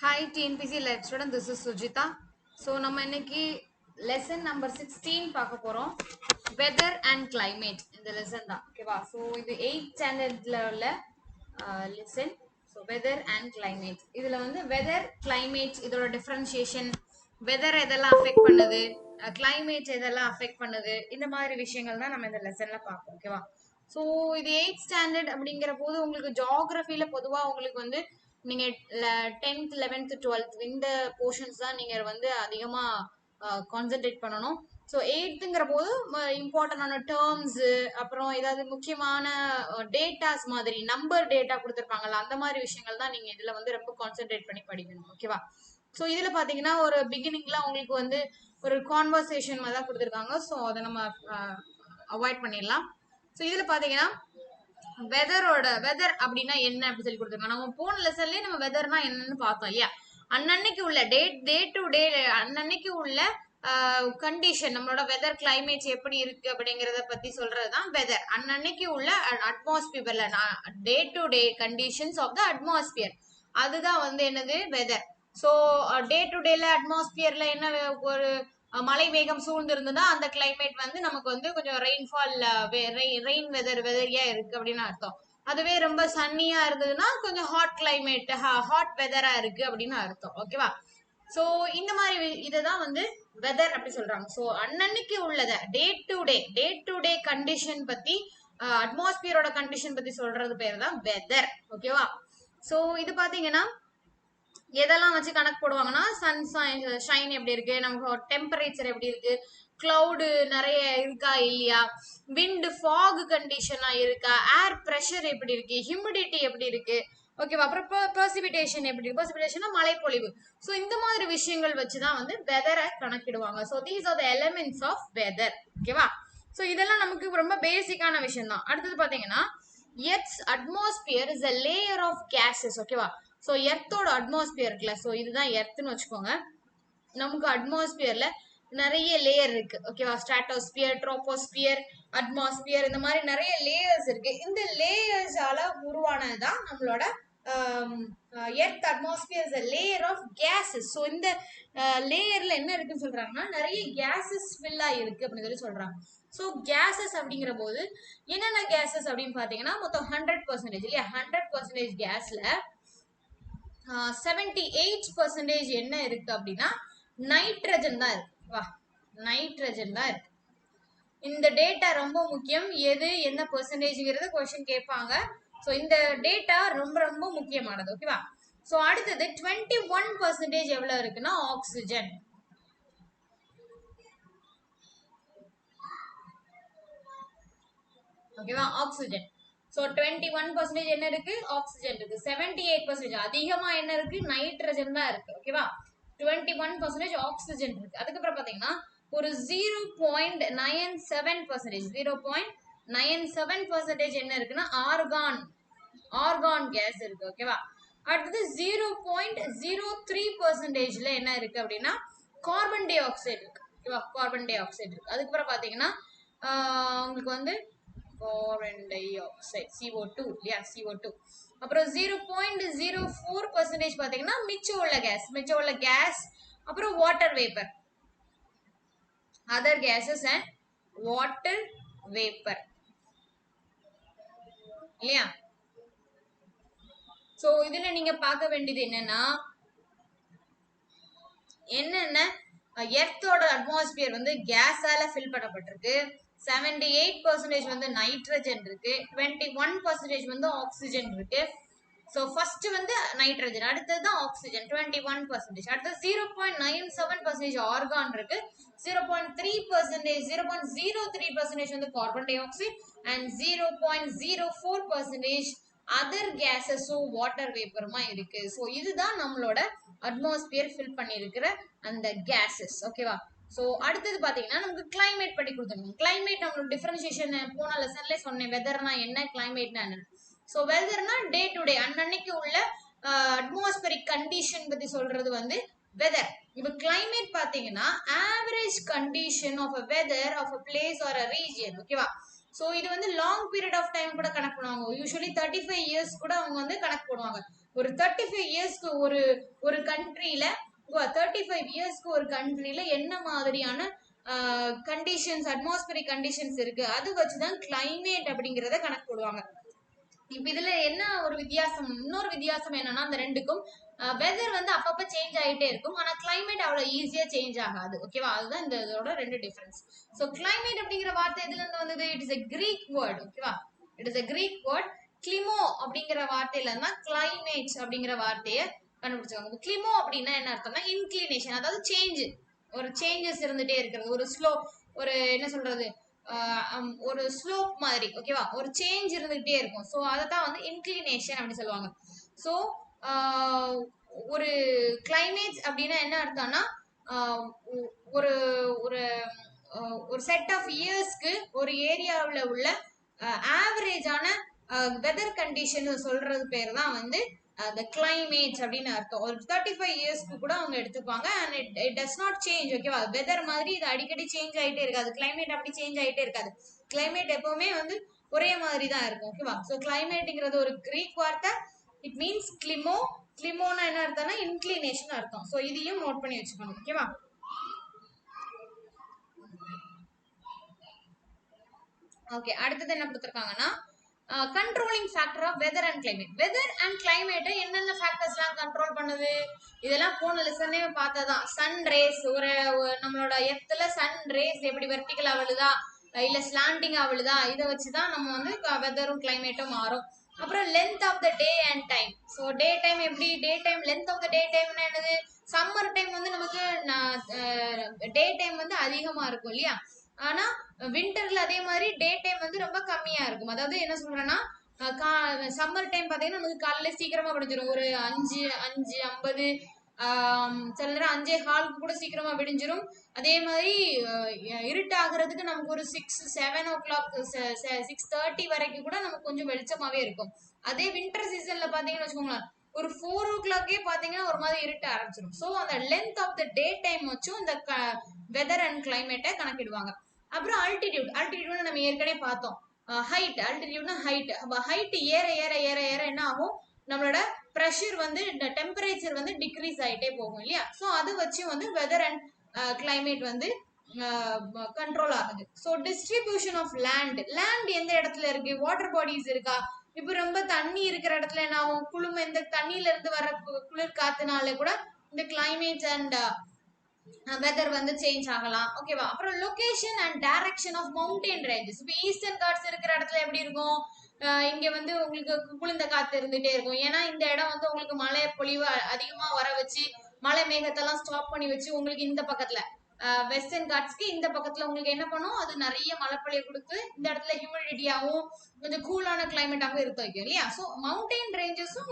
Hi TNPC Live Student, this is Sujita. So நம்ம இன்னைக்கு lesson number 16 பார்க்க போறோம். Weather and climate இந்த lesson தான். ஓகேவா? So இது 8th standardல உள்ள lesson. So weather and climate. இதுல வந்து weather, climate இதோட differentiation, weather எதெல்லாம் affect பண்ணுது, climate எதெல்லாம் affect பண்ணுது, இந்த மாதிரி விஷயங்கள் தான் நம்ம இந்த lessonல பார்ப்போம். ஓகேவா? ஸோ இது 8th ஸ்டாண்டர்ட் அப்படிங்கிற போது உங்களுக்கு ஜியாகிரஃபியில பொதுவாக உங்களுக்கு வந்து நீங்க 10th 11th 12th இந்த போர்ஷன்ஸ் தான் நீங்க வந்து அதிகமா கான்சென்ட்ரேட் பண்ணணும். ஸோ 8th போது இம்பார்ட்டன்டான டேர்ம்ஸ், அப்புறம் ஏதாவது முக்கியமான டேட்டாஸ் மாதிரி நம்பர் டேட்டா கொடுத்துருப்பாங்கல்ல, அந்த மாதிரி விஷயங்கள் தான் நீங்க இதுல வந்து ரொம்ப கான்சென்ட்ரேட் பண்ணி படிக்கணும். ஓகேவா? ஸோ இதுல பாத்தீங்கன்னா ஒரு பிகினிங்ல உங்களுக்கு வந்து ஒரு கான்வர்சேஷன் மாதிரி தான் கொடுத்துருக்காங்க. ஸோ அதை நம்ம அவாய்ட் பண்ணிடலாம். ஸோ இதுல பாத்தீங்கன்னா வெதர் அப்படின்னா என்ன அப்படின்னு சொல்லி கொடுத்துருக்காங்க. நம்ம போன லெசன்லயே நம்ம வெதர்னா என்னன்னு பார்த்தோம் இல்லையா? அன்னன்னைக்கு உள்ள டே டு டே அன்னன்னைக்கு உள்ள கண்டிஷன், நம்மளோட வெதர் கிளைமேட் எப்படி இருக்கு அப்படிங்கறத பத்தி சொல்றதுதான் வெதர். அன்னன்னைக்கு உள்ள அட்மாஸ்பியர்ல day to day conditions of the atmosphere, அதுதான் வந்து என்னது வெதர். ஸோ டே டு டேல அட்மாஸ்பியர்ல என்ன ஒரு மழை மேகம் சூழ்ந்து இருந்ததுன்னா அந்த கிளைமேட் வந்து நமக்கு வந்து கொஞ்சம் ரெயின்ஃபால் ரெயின் வெதரியா இருக்கு அப்படின்னு அர்த்தம். அதுவே ரொம்ப சன்னியா இருந்ததுன்னா கொஞ்சம் ஹாட் கிளைமேட் ஹாட் வெதரா இருக்கு அப்படின்னு அர்த்தம். ஓகேவா? சோ இந்த மாதிரி இததான் வந்து வெதர் அப்படி சொல்றாங்க. சோ அன்னன்னைக்கு உள்ளத டே டு டே கண்டிஷன் பத்தி, அட்மாஸ்பியரோட கண்டிஷன் பத்தி சொல்றது பேர் தான் வெதர். ஓகேவா? சோ இது பாத்தீங்கன்னா எதெல்லாம் வச்சு கணக்கு போடுவாங்கன்னா சன் ஷைன் எப்படி இருக்கு, நமக்கு டெம்பரேச்சர் எப்படி இருக்கு, கிளவுடு நிறைய இருக்கா இல்லையா, விண்ட் ஃபாக் கண்டிஷனா இருக்கா, ஏர் பிரஷர் எப்படி இருக்கு, ஹியூமிடிட்டி எப்படி இருக்கு, ஓகேவா, அப்புறம் பெர்சிபிடேஷன் எப்படி இருக்கு, பெர்சிபிடேஷனா மழைப்பொழிவு. ஸோ இந்த மாதிரி விஷயங்கள் வச்சுதான் வந்து வெதரை கணக்கிடுவாங்க. So these are the elements of weather. ஓகேவா? ஸோ இதெல்லாம் நமக்கு ரொம்ப பேசிக்கான விஷயம் தான். அடுத்தது பாத்தீங்கன்னா earth's atmosphere is a layer of gases. ஓகேவா? ஸோ எர்த்தோட அட்மாஸ்பியர் இருக்குல்ல, ஸோ இதுதான் எர்த்னு வச்சுக்கோங்க. நமக்கு அட்மாஸ்பியர்ல நிறைய லேயர் இருக்கு. ஓகேவா? ஸ்ட்ராட்டோஸ்பியர், ட்ரோபோஸ்பியர், அட்மாஸ்பியர், இந்த மாதிரி நிறைய லேயர்ஸ் இருக்கு. இந்த லேயர்ஸால உருவானதுதான் நம்மளோட earth atmosphere is a layer of gases. So இந்த லேயர்ல என்ன இருக்குன்னு சொல்றாங்கன்னா நிறைய கேசஸ் ஃபில் ஆயிருக்கு அப்படின்னு சொல்லி சொல்றாங்க. ஸோ கேசஸ் அப்படிங்கிற போது என்னென்ன கேசஸ் அப்படின்னு பாத்தீங்கன்னா மொத்தம் 100% இல்லையா? 100% கேஸ்ல 78% என்ன இருக்கு அப்படின்னா நைட்ரஜன் தான் இருக்கு. வா, நைட்ரஜன் தான் இருக்கு. இந்த டேட்டா ரொம்ப முக்கியம். எது என்ன பெர்சன்டேஜ்ங்கிறது क्वेश्चन கேட்பாங்க. சோ இந்த டேட்டா ரொம்ப ரொம்ப முக்கியமானது. ஓகேவா? சோ அடுத்தது 21% எவ்வளவு இருக்குன்னா ஆக்சிஜன். ஓகேவா? ஆக்சிஜன். சோ 21% என்ன இருக்கு? ஆக்சிஜன் இருக்கு. 78% அதிகமா என்ன இருக்கு? நைட்ரஜன் தான் இருக்கு. ஓகேவா? 21% ஆக்சிஜன் இருக்கு. அதுக்கப்புறம் பாத்தீங்கன்னா ஒரு 0.97% என்ன இருக்குன்னா ஆர்கான் கேஸ் இருக்கு. ஓகேவா? அடுத்தது 0.03% என்ன இருக்கு அப்படின்னா கார்பன் டை ஆக்சைடு இருக்கு. ஓகேவா? கார்பன் டை ஆக்சைடு இருக்கு. அதுக்கப்புறம் பாத்தீங்கன்னா உங்களுக்கு வந்து கார்பன் டை ஆக்சைடு CO2 இல்லையா? CO2. அப்புறம் 0.04% பாத்தீங்கன்னா மிச்சம் உள்ள கேஸ், அப்புறம் water vapour, other cases and water vapour இல்லையா? சோ இதுல நீங்க பார்க்க வேண்டியது என்னன்னா எர்த்தோட அட்மாஸ்பியர் வந்து கேஸால ஃபில் பண்ணப்பட்டிருக்கு. 78% வந்து நைட்ரஜன் இருக்கு, 21% வந்து ஆக்சிஜன் இருக்கு. சோ ஃபர்ஸ்ட் வந்து நைட்ரஜன், அடுத்தது தான் ஆக்சிஜன் 21%. அடுத்தது 0.97% ஆர்கான் இருக்கு, 0.03% வந்து carbon dioxide and 0.04% other கேசஸும் வாட்டர் வேப்பருமா இருக்கு. ஸோ இதுதான் நம்மளோட அட்மாஸ்பியர் ஃபில் பண்ணியிருக்கிற அந்த கேசஸ். ஓகேவா? ஸோ அடுத்தது பாத்தீங்கன்னா நமக்கு கிளைமேட் படி கொடுத்துருக்கோம். கிளைமேட் நம்மளோட டிஃபரன்சியேஷன் போன லெசன்ல சொன்னேன். வெதர்னா என்ன, கிளைமேட்னா என்ன. ஸோ வெதர்னா டே டு டே அன்னன்னைக்கு உள்ள அட்மாஸ்பியரிக் கண்டிஷன் பத்தி சொல்றது வந்து வெதர். இப்ப கிளைமேட் பாத்தீங்கன்னா average condition of a weather of a place or a region. ஓகேவா? ஸோ இது வந்து லாங் பீரியட் ஆஃப் டைம் கூட கணக்கு பண்ணுவாங்க. யூஸ்வலி 35 இயர்ஸ் கூட அவங்க வந்து கணக்கு போடுவாங்க. ஒரு 35 இயர்ஸ்க்கு ஒரு கண்ட்ரியில 35 இயர்ஸ்க்கு ஒரு கண்ட்ரியில என்ன மாதிரியான கண்டிஷன்ஸ் அட்மாஸ்பரிக் கண்டிஷன்ஸ் இருக்கு அது வச்சுதான் கிளைமேட் அப்படிங்கறத கணக்கு போடுவாங்க. இப்ப இதுல என்ன ஒரு வித்தியாசம், இன்னொரு வித்தியாசம் என்னன்னா அந்த ரெண்டுக்கும் வெதர் வந்து அப்பப்ப சேஞ்ச் ஆயிட்டே இருக்கும், ஆனா கிளைமேட் அவ்வளவு ஈஸியா சேஞ்ச் ஆகாது. ஓகேவா, அதுதான் இந்த இதோட ரெண்டு டிஃபரன்ஸ். சோ கிளைமேட் அப்படிங்கிற வார்த்தை எதுல இருந்து வந்தது? It is a Greek word. ஓகேவா, it is a Greek word. கிளிமோ அப்படிங்கிற வார்த்தையில இருந்தா கிளைமேட் அப்படிங்கிற வார்த்தையை கண்டுபிடிச்சாங்க. கிளிமோ அப்படின்னா என்ன அர்த்தம்னா இன்க்ளினேஷன், அதாவது சேஞ்ச், ஒரு சேஞ்சஸ் இருந்துட்டே இருக்கிறது, ஒரு ஸ்லோ, ஒரு என்ன சொல்றது, ஒரு ஸ்லோப் மாதிரி. ஓகேவா, ஒரு சேஞ்ச் இருந்துகிட்டே இருக்கும். ஸோ அதை தான் வந்து இன்க்ளினேஷன் அப்படின்னு சொல்லுவாங்க. ஸோ ஒரு கிளைமேட் அப்படின்னா என்ன அர்த்தம்னா ஒரு ஒரு ஒரு செட் ஆஃப் இயர்ஸ்க்கு ஒரு ஏரியாவில் உள்ள ஆவரேஜான வெதர் கண்டிஷன் சொல்றது பேர் தான் வந்து the climate அப்படின்னு அர்த்தம். ஒரு 35 இயர்ஸ்க்கு கூட அவங்க எடுத்துப்பாங்க. and it does not change. ஓகேவா, வெதர் மாதிரி இது அடிக்கடி சேஞ்ச் ஆயிட்டே இருக்காது, கிளைமேட் அப்படி சேஞ்ச் ஆயிட்டே இருக்காது. கிளைமேட் எப்பவுமே வந்து ஒரே மாதிரி தான் இருக்கும். ஓகேவா, ஸோ கிளைமேட்ங்கிறது ஒரு கிரீக் வார்த்தை. It means கிளிமோ. கிளிமோனா என்ன அர்த்தம்னா இன்க்ளினேஷன் அர்த்தம். ஸோ இதையும் நோட் பண்ணி வச்சுக்கணும். ஓகேவா, ஓகே. அடுத்தது என்ன கொடுத்துருக்காங்கன்னா controlling factor of weather and climate. Weather and climate என்னென்ன ஃபேக்டர்ஸ் எல்லாம் கண்ட்ரோல் பண்ணுது? இதெல்லாம் போன லெசனே பார்த்ததான். சன் ரேஸ், ஒரு நம்மளோட எர்த்ல சன் ரேஸ் எப்படி வெர்டிகலா விழுதா இல்ல ஸ்லாண்டிங்கா விழுதா, இதை வச்சுதான் நம்ம வந்து வெதரும் கிளைமேட்டும் மாறும். அப்புறம் length of the day and time. So day time எப்படி, day time length of the day டைம்னா என்னது? சம்மர் டைம் வந்து நமக்கு டே டைம் வந்து அதிகமா இருக்கும் இல்லையா, ஆனா விண்டர்ல அதே மாதிரி டே டைம் வந்து ரொம்ப கம்மியா இருக்கும். அதாவது என்ன சொல்றேன்னா சம்மர் டைம் பாத்தீங்கன்னா நமக்கு காலையில சீக்கிரமா விடிஞ்சிரும், ஒரு 5:50, சில நேரம் 5:15 கூட சீக்கிரமா விடிஞ்சிரும். அதே மாதிரி இருட்டாகிறதுக்கு நமக்கு ஒரு 6-7 o'clock 6:30 வரைக்கும் கூட நமக்கு கொஞ்சம் வெளிச்சமாவே இருக்கும். அதே வின்டர் சீசன்ல பாத்தீங்கன்னு வச்சுக்கோங்களேன், ஒரு 4 o'clock பாத்தீங்கன்னா ஒரு மாதிரி இருட்ட ஆரம்பிச்சிடும். ஸோ அந்த length of the day time வச்சும் இந்த வெதர் அண்ட் கிளைமேட்டை கணக்கிடுவாங்க. அப்புறம் அல்டிடியூட். அல்டிடியூட் நம்ம ஏற்கனவே பார்த்தோம். Height, அல்டிடியூட்னா height. ஹைட் ஏற ஏற ஏற ஏற என்ன ஆகும், நம்மளோட ப்ரெஷர் வந்து இந்த டெம்பரேச்சர் வந்து டிக்ரீஸ் ஆகிட்டே போகும் இல்லையா. ஸோ அதை வச்சு வந்து வெதர் அண்ட் கிளைமேட் வந்து கண்ட்ரோல் ஆகுது. So distribution of land. Land எந்த இடத்துல இருக்கு, வாட்டர் பாடிஸ் இருக்கா. இப்போ ரொம்ப தண்ணி இருக்கிற இடத்துல என்ன ஆகும், குளுமை, இந்த தண்ணியில இருந்து வர குளிர் காத்துனால கூட இந்த கிளைமேட் அண்ட் வெதர் வந்து சேஞ்ச் ஆகலாம். ஓகேவா, அப்புறம் location and direction of mountain ranges. இப்போ ஈஸ்டர்ன் காட்ஸ் இருக்கிற இடத்துல எப்படி இருக்கும், இங்க வந்து உங்களுக்கு குளிர்ந்த காத்து இருந்துட்டே இருக்கும். ஏன்னா இந்த இடம் வந்து உங்களுக்கு மழை பொழிவு அதிகமா வர வச்சு மழை மேகத்தெல்லாம் ஸ்டாப் பண்ணி வச்சு உங்களுக்கு இந்த பக்கத்துல வெஸ்டர்ன் காட்ஸ்க்கு இந்த பக்கத்துல உங்களுக்கு என்ன பண்ணும், அது நிறைய மழை பொழிய கொடுத்து இந்த இடத்துல ஹியூமிடிட்டியாவும் கொஞ்சம் கூலான கிளைமேட்டாகவும் இருக்க வைக்கும் இல்லையா. ஸோ மவுண்டன் ரேஞ்சஸும்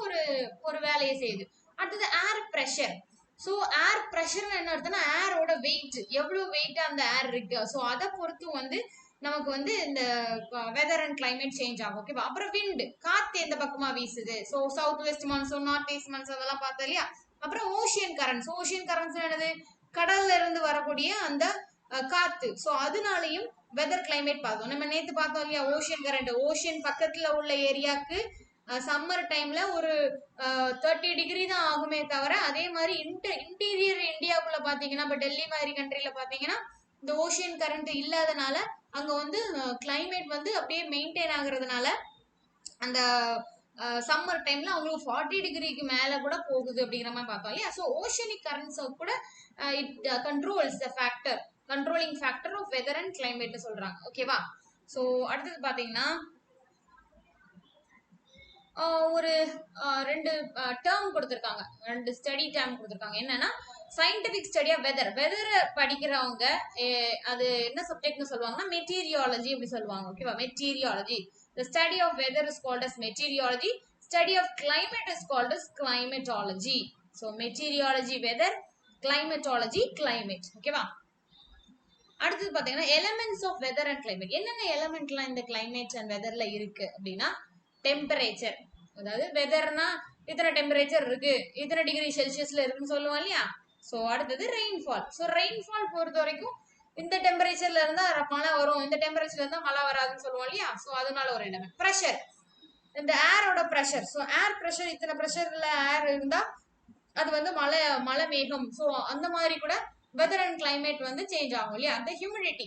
ஒரு வேலையை செய்யுது. அடுத்தது ஏர் ப்ரெஷர். ஸோ ஏர் ப்ரெஷர் என்ன அர்த்தம்னா ஏரோட வெயிட், எவ்வளவு வெயிட் அந்த ஏர் இருக்கு. ஸோ அதை பொறுத்து வந்து நமக்கு வந்து இந்த வெதர் அண்ட் கிளைமேட் சேஞ்ச் ஆகும். ஓகேவா, அப்புறம் விண்ட், காத்து எந்த பக்கமா வீசுது. So south west monsoon, north east monsoon அதெல்லாம் பார்த்தோம் இல்லையா. அப்புறம் ஓஷியன் கரண்ட்ஸ். ஓஷியன் கரண்ட்ஸ் என்னது, கடல்ல இருந்து வரக்கூடிய அந்த காத்து. ஸோ அதனாலையும் வெதர் கிளைமேட் பார்த்தோம். நம்ம நேத்து பார்த்தோம் இல்லையா, ஓஷியன் கரண்ட். ஓஷியன் பக்கத்துல உள்ள ஏரியாவுக்கு சம்மர் டைம்ல ஒரு 30 டிகிரி தான் ஆகுமே தவிர, அதே மாதிரி இன்டீரியர் இந்தியாவுக்குள்ள பாத்தீங்கன்னா, இப்போ டெல்லி மாதிரி கண்ட்ரில பாத்தீங்கன்னா இந்த ஓஷியன் கரண்ட் இல்லாதனால அங்க வந்து கிளைமேட் வந்து அப்படியே மெயின்டைன் ஆகுறதுனால அந்த சம்மர் டைம்ல அவங்களுக்கு 40 டிகிரிக்கு மேல கூட போகுது அப்படிங்கிற மாதிரி பார்த்தோம் இல்லையா. ஸோ ஓஷனிக் கரண்ட்ஸ் கூட it controls the factor, controlling factor of weather and climate சொல்றாங்க. ஓகேவா, ஸோ அடுத்தது பாத்தீங்கன்னா ஒரு ரெண்டு டேர்ம் கொடுத்துருக்காங்க, ரெண்டு ஸ்டடி டேர்ம் கொடுத்துருக்காங்க. என்னன்னா சயின்டிபிக் ஸ்டடி ஆஃப் வெதர். வெதரை படிக்கிறவங்க அது என்ன சப்ஜெக்ட்னு சொல்லுவாங்கன்னா மெட்டீரியாலஜி அப்படி சொல்லுவாங்க. ஓகேவா, meteorology. The study of weather is called as meteorology. Study of climate is called as climatology. So meteorology weather, climatology climate. ஓகேவா, அடுத்தது பாத்தீங்கன்னா elements of weather and climate. என்னென்ன எலிமெண்ட்லாம் இந்த கிளைமேட் அண்ட் வெதர்ல இருக்கு அப்படின்னா டெம்பரேச்சர், அதாவது வெதர்னா இத்தனை டெம்பரேச்சர் இருக்கு, இத்தனை டிகிரி செல்சியஸ்ல இருக்குன்னு சொல்லுவோம் இல்லையா. ஸோ அடுத்தது ரெயின்ஃபால். ஸோ ரெயின்ஃபால் பொறுத்த வரைக்கும் இந்த டெம்பரேச்சர்ல இருந்தா மழை வரும், இந்த டெம்பரேச்சர்ல இருந்தா மழை வராதுன்னு சொல்லுவோம் இல்லையா. ஸோ அதனால ஒரு எலிமெண்ட். ப்ரெஷர், இந்த ஏரோட ப்ரெஷர். ஸோ ஏர் ப்ரெஷர் இத்தனை ப்ரெஷர்ல ஏர் இருந்தா அது வந்து மழை மேகம். ஸோ அந்த மாதிரி கூட வெதர் அண்ட் கிளைமேட் வந்து சேஞ்ச் ஆகும் இல்லையா. அந்த ஹியூமிடிட்டி,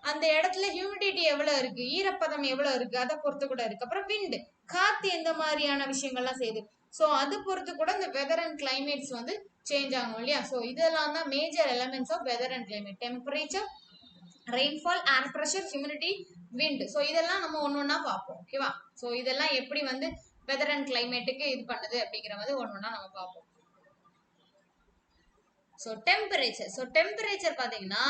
அந்த இடத்துல ஹியூமிடிட்டி எவ்வளவு இருக்கு, ஈரப்பதம் எவ்வளவு இருக்கு, அதை பொறுத்து கூட இருக்கு. அப்புறம் விண்ட், காத்து எந்த மாதிரியான விஷயங்கள்லாம் செய்யுது. ஸோ அது பொறுத்து கூட இந்த வெதர் அண்ட் கிளைமேட்ஸ் வந்து சேஞ்ச் ஆகும் இல்லையா. ஸோ இதெல்லாம் தான் major elements of weather and climate. Temperature, rainfall, air pressure, humidity, wind. So இதெல்லாம் நம்ம ஒன்று ஒன்றா பார்ப்போம். ஓகேவா. ஸோ இதெல்லாம் எப்படி வந்து வெதர் அண்ட் கிளைமேட்டுக்கு இது பண்ணுது அப்படிங்கிற மாதிரி ஒன்று ஒன்றா நம்ம பார்ப்போம். So temperature. ஸோ டெம்பரேச்சர் பார்த்தீங்கன்னா,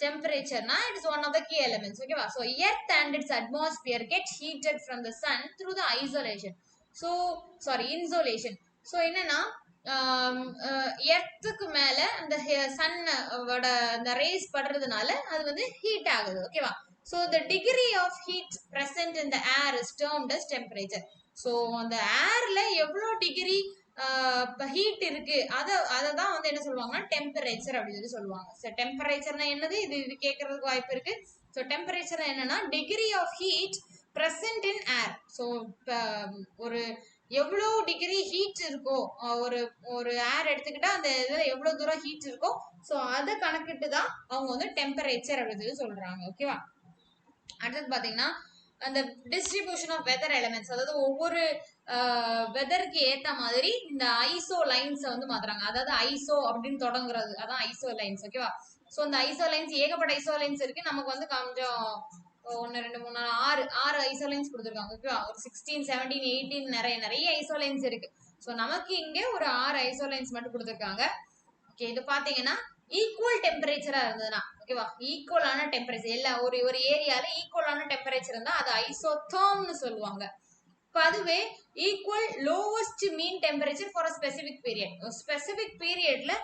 டெம்பரேச்சர்னா it is one of the key elements. ஓகேவா. So earth and its atmosphere get heated from the sun through the isolation. So insolation. So என்னன்னா, எர்த்துக்கு மேல அந்த சன்னோட அந்த ரேஸ் படுறதுனால அது வந்து ஹீட் ஆகுது. ஓகேவா. So the degree of heat present in the air is termed as temperature. So அந்த ஏர்ல எவ்வளோ டிகிரி ஹீட் இருக்கு, அதை தான் வந்து என்ன சொல்லுவாங்கன்னா டெம்பரேச்சர் அப்படின்னு சொல்லி சொல்லுவாங்க. ஸோ டெம்பரேச்சர்னா என்னது, இது கேட்கறதுக்கு வாய்ப்பு இருக்கு. ஸோ டெம்பரேச்சர் என்னன்னா degree of heat present in air. So ஒரு எவ்வளோ டிகிரி ஹீட் இருக்கோ, ஒரு ஒரு ஏர் எடுத்துக்கிட்டா அந்த இதுல எவ்வளவு தூரம் ஹீட் இருக்கோ, ஸோ அதை கணக்கிட்டு தான் அவங்க வந்து டெம்பரேச்சர் அப்படின்னு சொல்லி சொல்றாங்க. ஓகேவா. அடுத்தது பாத்தீங்கன்னா அந்த டிஸ்ட்ரிபியூஷன் ஆஃப் வெதர் எலிமெண்ட்ஸ், அதாவது ஒவ்வொரு வெதருக்கு ஏத்த மாதிரி இந்த ஐசோ லைன்ஸை வந்து மாத்துறாங்க. அதாவது ஐசோ அப்படின்னு தொடங்குறது அதான் ஐசோ லைன்ஸ். ஓகேவா. ஸோ இந்த ஐசோ லைன்ஸ் ஏகப்பட்ட ஐசோ லைன்ஸ் இருக்கு. நமக்கு வந்து கொஞ்சம் 1 2 3 4 6 ஐசோலைன்ஸ் கொடுத்துருக்காங்க. ஓகேவா. ஒரு 16 17 18 நிறைய ஐசோலைன்ஸ் இருக்கு. ஸோ நமக்கு இங்கே ஒரு 6 ஐசோலைன்ஸ் மட்டும் கொடுத்துருக்காங்க. ஓகே. இது பாத்தீங்கன்னா ஈக்குவல் டெம்பரேச்சரா இருந்ததுன்னா, ஓகேவா, ஈக்குவலான டெம்பரேச்சர் எல்லா ஒரு ஏரியால ஈக்குவலான டெம்பரேச்சர் இருந்தா அது ஐசோதெர்ம்னு சொல்லுவாங்க. இப்போ அதுவே equal lowest mean temperature for specific period, specific பீரியட்ல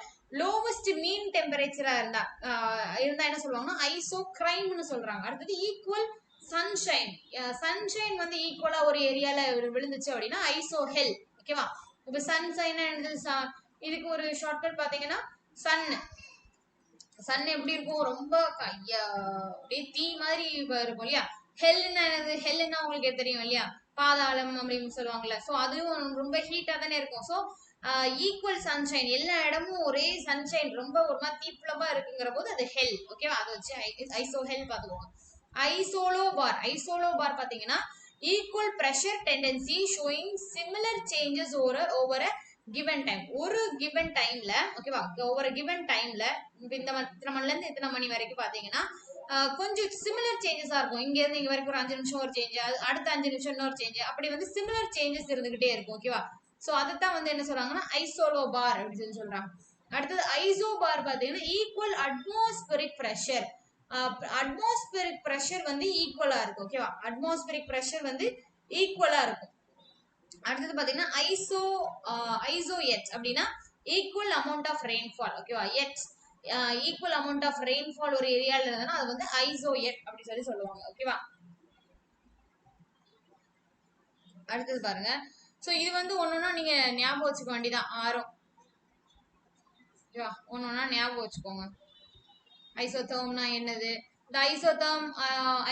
லோவஸ்ட் மீன் டெம்பரேச்சரா இருந்தா என்ன சொல்லுவாங்கன்னா ஐசோக்ரைம்னு சொல்றாங்க. அடுத்தது ஈக்குவல் சன்ஷைன். சன்ஷைன் வந்து ஈக்குவலா ஒரு ஏரியால விழுந்துச்சு அப்படின்னா ஐசோஹெல். ஓகேவா. இப்போ சன்ஷைன் இதுக்கு ஒரு ஷார்ட்கட் பாத்தீங்கன்னா சன் எப்படி இருக்கும், ரொம்ப அப்படியே தீ மாதிரி இருக்கும் இல்லையா. ஹெல்னா என்னது, ஹெல்னா உங்களுக்கு தெரியும் இல்லையா, பாதாளம் அப்படின்னு சொல்லுவாங்கல்ல. ஸோ அதுவும் ரொம்ப ஹீட்டா தானே இருக்கும். ஸோ ஈக்குவல் சன்ஷைன், எல்லா இடமும் ஒரே சன்ஷைன் ரொம்ப ஒரு மாதிரி தீப்புளமா இருக்குங்கிற போது அது ஹெல். ஓகேவா. அதை வச்சு ஐசோ ஹெல் பார்த்துக்கோங்க. ஐசோலோ பார் பாத்தீங்கன்னா equal pressure tendency showing similar changes over given time. ஒரு கிவன் டைம்ல, ஓகேவா, ஒவ்வொரு கிவன் டைம்ல இத்தனை மணில இருந்து இத்தனை மணி வரைக்கும் பாத்தீங்கன்னா கொஞ்சம் சிமிலர் சேஞ்சஸா இருக்கும். இங்க இருந்து இங்க வரைக்கும் ஒரு 5 நிமிஷம் ஒரு சேஞ்ச், அடுத்த 5 நிமிஷம் இன்னொரு சேஞ்ச், அப்படி வந்து சிமிலர் சேஞ்சஸ் இருந்துகிட்டே இருக்கும். ஓகேவா. சோ அதைத்தான் வந்து என்ன சொல்றாங்கன்னா ஐசோலோ பார் அப்படின்னு சொல்லி சொல்றாங்க. அடுத்தது ஐசோ பார் பாத்தீங்கன்னா equal atmospheric pressure. Atmospheric pressure வந்து ஈக்குவலா இருக்கும். ஓகேவா. அட்மாஸ்பரிக் ப்ரெஷர் வந்து ஈக்குவலா இருக்கும். அடுத்தது பாத்தீங்கன்னா ஐசோ எச் அப்படின்னா ஈக்குவல் அமௌண்ட் ஆஃப் ரெயின்ஃபால். ஓகேவா. எச் ஈக்குவல் அமௌண்ட் ஆஃப் ரெயின்ஃபால் ஒரு ஏரியால இருந்ததுன்னா அது வந்து ஐசோ எட் அப்படி சொல்லி சொல்லுவாங்க. ஓகேவா. அடுத்தது பாருங்க. சோ இது வந்து ஒன்னொன்னா நீங்க ஞாபகம் வச்சுக்க வேண்டியதான் ஆறும். ஓகேவா. ஒன்னொன்னா ஞாபகம் வச்சுக்கோங்க. ஐசோதெர்ம்னா என்னது, இந்த ஐசோதெர்ம்,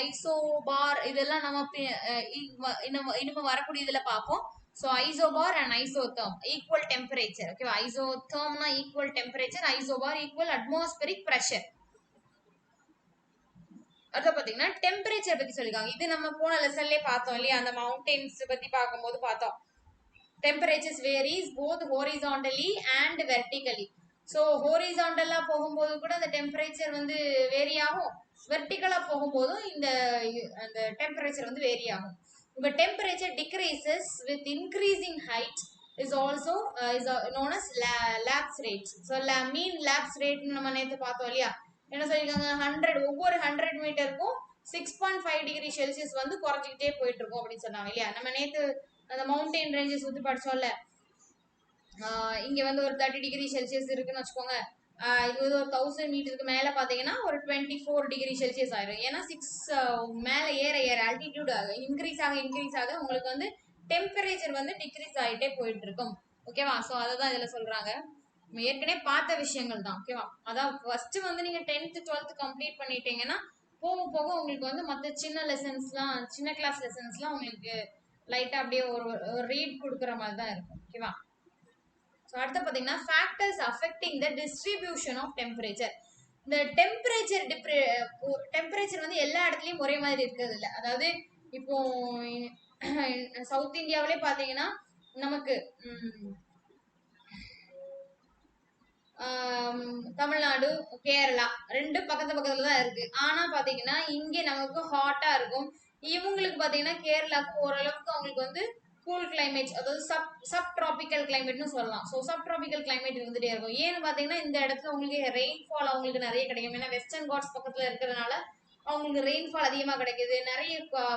ஐசோபார் இதெல்லாம் நம்ம இனிமே வரக்கூடிய இதுல பார்ப்போம். So isobar and isotherm equal temperature. ஓகேவா. ஐசோதெர்ம்னா equal temperature, isobar equal atmospheric pressure. அத பாத்தீங்கன்னா டெம்பரேச்சர் பத்தி சொல்லிருக்காங்க. இது நம்ம போன லெசன்லயே பார்த்தோம் இல்லையா, அந்த மவுண்டன்ஸ் பத்தி பார்க்கும்போது பார்த்தோம். Temperatures varies both horizontally and vertically. So ஹோரிசாண்டலா போகும்போது கூட அந்த டெம்பரேச்சர் வந்து வேரி ஆகும், வெர்டிகலா போகும்போதும் அந்த டெம்பரேச்சர் வந்து வேரி ஆகும். இப்போ temperature decreases with increasing height is also is known as lapse rate. So mean lapse rate நம்ம நேற்று பார்த்தோம் இல்லையா, என்ன சொல்லியிருக்காங்க, 100 ஒவ்வொரு 100 மீட்டருக்கும் 6.5 டிகிரி செல்சியஸ் வந்து குறைஞ்சிக்கிட்டே போயிட்டு இருக்கும் அப்படின்னு சொன்னாங்க இல்லையா. நம்ம நேற்று அந்த மவுண்டைன் ரேஞ்சஸ் வந்து படிச்சோம்ல, இங்க வந்து ஒரு 30 டிகிரி செல்சியஸ் இருக்குன்னு வச்சுக்கோங்க. இது வந்து ஒரு 1000 மீட்டருக்கு மேல பாத்தீங்கன்னா ஒரு 24 டிகிரி செல்சியஸ் ஆயிரும். ஏன்னா 6 மேல ஏற ஆல்டிடியூட் இன்க்ரீஸ் ஆக உங்களுக்கு வந்து டெம்பரேச்சர் வந்து டிக்ரீஸ் ஆகிட்டே போயிட்டு இருக்கும். ஓகேவா. ஸோ அதை தான் இதுல சொல்றாங்க. ஏற்கனவே பார்த்த விஷயங்கள் தான். ஓகேவா. அதான் ஃபர்ஸ்ட் வந்து நீங்க 10th 12th கம்ப்ளீட் பண்ணிட்டீங்கன்னா போக போக உங்களுக்கு வந்து மற்ற சின்ன லெசன்ஸ்லாம், சின்ன கிளாஸ் லெசன்ஸ்லாம் உங்களுக்கு லைட்டா அப்படியே ஒரு ரீட் கொடுக்குற மாதிரி தான் இருக்கும். ஓகேவா? ஸோ அடுத்து பார்த்தீங்கன்னா factors affecting the distribution of temperature. இந்த டெம்பரேச்சர் வந்து எல்லா இடத்துலயும் ஒரே மாதிரி இருக்கிறது இல்லை. அதாவது இப்போ சவுத் இந்தியாவிலே பார்த்தீங்கன்னா நமக்கு தமிழ்நாடு, கேரளா ரெண்டும் பக்கத்து பக்கத்துல தான் இருக்கு. ஆனா பாத்தீங்கன்னா இங்க நமக்கு ஹாட்டா இருக்கும். இவங்களுக்கு பாத்தீங்கன்னா கேரளாவுக்கு ஓரளவுக்கு அவங்களுக்கு வந்து கூல் கிளைமேட், அதாவது சப் டிராபிக்கல் கிளைமேட்னு சொல்லலாம். ஸோ சப் டிராபிக்கல் கிளைமேட் இருந்துட்டே இருக்கும். ஏன்னு பாத்தீங்கன்னா இந்த இடத்துல உங்களுக்கு ரெயின்ஃபால் அவங்களுக்கு நிறைய கிடைக்கும். ஏன்னா வெஸ்டர்ன் காட்ஸ் பக்கத்துல இருக்கிறதுனால அவங்களுக்கு ரெயின்ஃபால் அதிகமா கிடைக்குது. நிறைய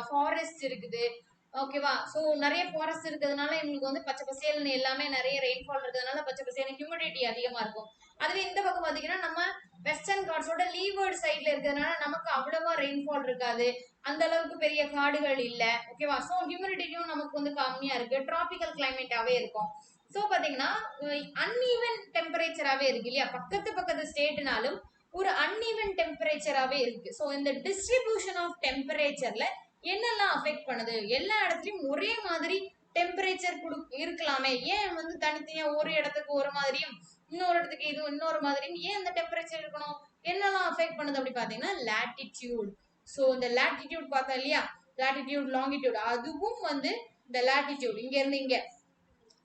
ஃபாரஸ்ட் இருக்குது. ஓகேவா? ஸோ நிறைய ஃபாரஸ்ட் இருக்கிறதுனால எங்களுக்கு வந்து பச்சை பசேல்னு எல்லாமே நிறைய ரெயின்ஃபால் இருக்கிறதுனால பச்சை பசேல்னு ஹியூமிடிட்டி அதிகமா இருக்கும். அதுவே இந்த பக்கம் பாத்தீங்கன்னா நம்ம வெஸ்டர்ன் காட்ஸோட லீவர்ட் சைட்ல இருக்கிறதுனால நமக்கு அவ்வளவா ரெயின்ஃபால் இருக்காது. அந்த அளவுக்கு பெரிய காடுகள் இல்ல. ஓகேவா? ஸோ ஹியூமிடிட்டியும் நமக்கு வந்து கம்மியா இருக்கு. டிராபிக்கல் கிளைமேட்டாவே இருக்கும். ஸோ பாத்தீங்கன்னா அன்ஈவன் டெம்பரேச்சராகவே இருக்கு இல்லையா? பக்கத்து பக்கத்து ஸ்டேட்னாலும் ஒரு அன்ஈவன் டெம்பரேச்சராகவே இருக்கு. ஸோ இந்த டிஸ்ட்ரிபியூஷன் ஆஃப் டெம்பரேச்சர்ல என்னெல்லாம் அஃபெக்ட் பண்ணுது? எல்லா இடத்துலயும் ஒரே மாதிரி டெம்பரேச்சர் இருக்கலாமே, ஏன் வந்து தனித்தனியா ஒரு இடத்துக்கு ஒரு மாதிரியும் இன்னொரு இடத்துக்கு இது இன்னொரு மாதிரியும் ஏன் அந்த டெம்பரேச்சர் இருக்கணும்? என்னெல்லாம் அஃபெக்ட் பண்ணுது அப்படி பாத்தீங்கன்னா லாட்டிடியூட். ஸோ இந்த லாட்டிடியூட் பார்த்தா இல்லையா, லாட்டிடியூட் லாங்கிடியூட், அதுவும் வந்து இந்த லாட்டிடியூட் இங்க இருந்து இங்க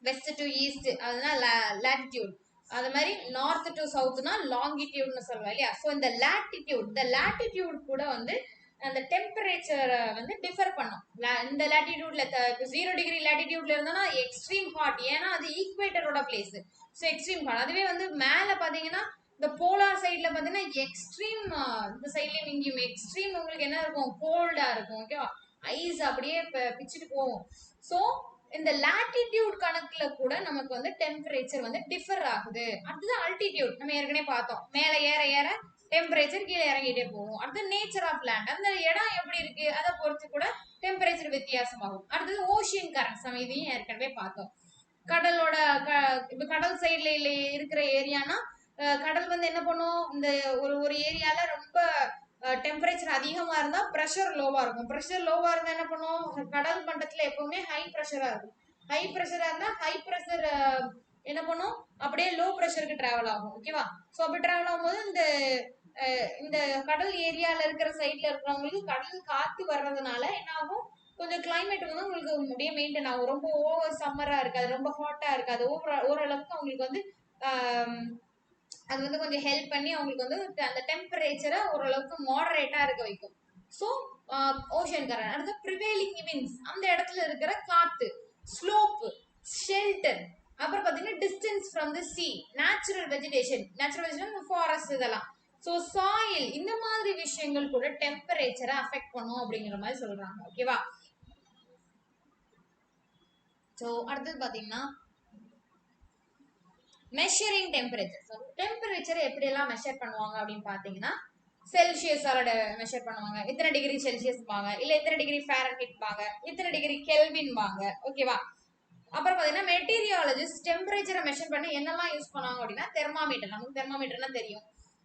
வெஸ்ட் டு ஈஸ்ட் அதுதான் லாட்டிடியூட். அது மாதிரி நார்த் டு சவுத்னா லாங்கிடியூட்னு சொல்லுவோம் இல்லையா? ஸோ இந்த லாட்டிடியூட் கூட வந்து அந்த டெம்பரேச்சரை வந்து டிஃபர் பண்ணும். இந்த லாட்டிடியூட்ல இப்போ 0 டிகிரி லாட்டிடியூட்ல இருந்தா எக்ஸ்ட்ரீம் ஹாட், ஏன்னா அது ஈக்குவேட்டரோட பிளேஸ். So extreme hot. அதுவே வந்து மேலே பார்த்தீங்கன்னா இந்த போலார் சைட்ல பார்த்தீங்கன்னா எக்ஸ்ட்ரீம், இந்த சைட்லயும் இங்கேயும் எக்ஸ்ட்ரீம் உங்களுக்கு என்ன இருக்கும்? கோல்டா இருக்கும். ஓகேவா? ஐஸ் அப்படியே பிச்சுட்டு போகும். ஸோ இந்த லாட்டிடியூட் கணக்குல கூட நமக்கு வந்து டெம்பரேச்சர் வந்து டிஃபர் ஆகுது. அடுத்தது அல்டிடியூட், நம்ம ஏற்கனவே பார்த்தோம். மேலே ஏற ஏற டெம்பரேச்சர் கீழே இறங்கிட்டே போகும். அடுத்து நேச்சர் ஆஃப் லேண்ட், அந்த இடம் எப்படி இருக்கு அதை பொறுத்து கூட டெம்பரேச்சர் வித்தியாசமாகும். அடுத்தது ஓஷியன் கரண்ட்ஸ், நம்ம இதையும் ஏற்கனவே பார்த்தோம். கடலோட இப்ப கடல் சைட்ல இருக்கிற ஏரியானா கடல் வந்து என்ன பண்ணும், இந்த ஒரு ஏரியால ரொம்ப டெம்பரேச்சர் அதிகமா இருந்தா ப்ரெஷர் லோவா இருக்கும். ப்ரெஷர் லோவா இருந்தா என்ன பண்ணும், கடல் மட்டத்துல எப்பவுமே ஹை ப்ரெஷரா இருக்கும். ஹை ப்ரெஷரா இருந்தா ஹை ப்ரெஷர் என்ன பண்ணும், அப்படியே லோ ப்ரெஷருக்கு டிராவல் ஆகும். ஓகேவா? ஸோ அப்படி டிராவல் ஆகும்போது இந்த கடல் ஏரியால இருக்கிற சைட்ல இருக்கிறவங்களுக்கு கடல் காத்து வர்றதுனால என்ன ஆகும், கொஞ்சம் கிளைமேட் வந்து உங்களுக்கு அப்படியே மெயின்டைன் ஆகும். ரொம்ப ஓவர் சம்மரா இருக்காது, ரொம்ப ஹாட்டா இருக்காது. ஓரளவுக்கு அவங்களுக்கு வந்து அது வந்து கொஞ்சம் ஹெல்ப் பண்ணி அவங்களுக்கு வந்து அந்த டெம்பரேச்சரை ஓரளவுக்கு மாடரேட்டா இருக்க வைக்கும். So ocean current. அடுத்து ப்ரிவேலிங் விண்ட்ஸ், அந்த இடத்துல இருக்கிற காத்து, ஸ்லோப், ஷெல்டர், அப்புறம் பார்த்தீங்கன்னா distance from the C, natural vegetation forest இதெல்லாம். ஸோ சாயில், இந்த மாதிரி விஷயங்கள் கூட டெம்பரேச்சரை அஃபெக்ட் பண்ணும் அப்படிங்கிற மாதிரி சொல்றாங்க. ஓகேவா? ஸோ அடுத்தது பார்த்தீங்கன்னா மெஷரிங் டெம்பரேச்சர். டெம்பரேச்சர் எப்படி எல்லாம் மெஷர் பண்ணுவாங்க அப்படின்னு பாத்தீங்கன்னா செல்சியஸால மெஷர் பண்ணுவாங்க. இத்தனை டிகிரி செல்சியஸ் பாங்க, இல்ல இத்தனை டிகிரி ஃபாரன்ஹீட் பாங்க, இத்தனை டிகிரி கெல்வின் பாங்க. ஓகேவா? அப்புறம் பாத்தீங்கன்னா மெட்டீரியாலஜிஸ்ட் டெம்பரேச்சரை மெஷர் பண்ணி என்னெல்லாம் யூஸ் பண்ணுவாங்க அப்படின்னா தெர்மாமீட்டர், நமக்கு தெர்மாமீட்டர்னா தெரியும்.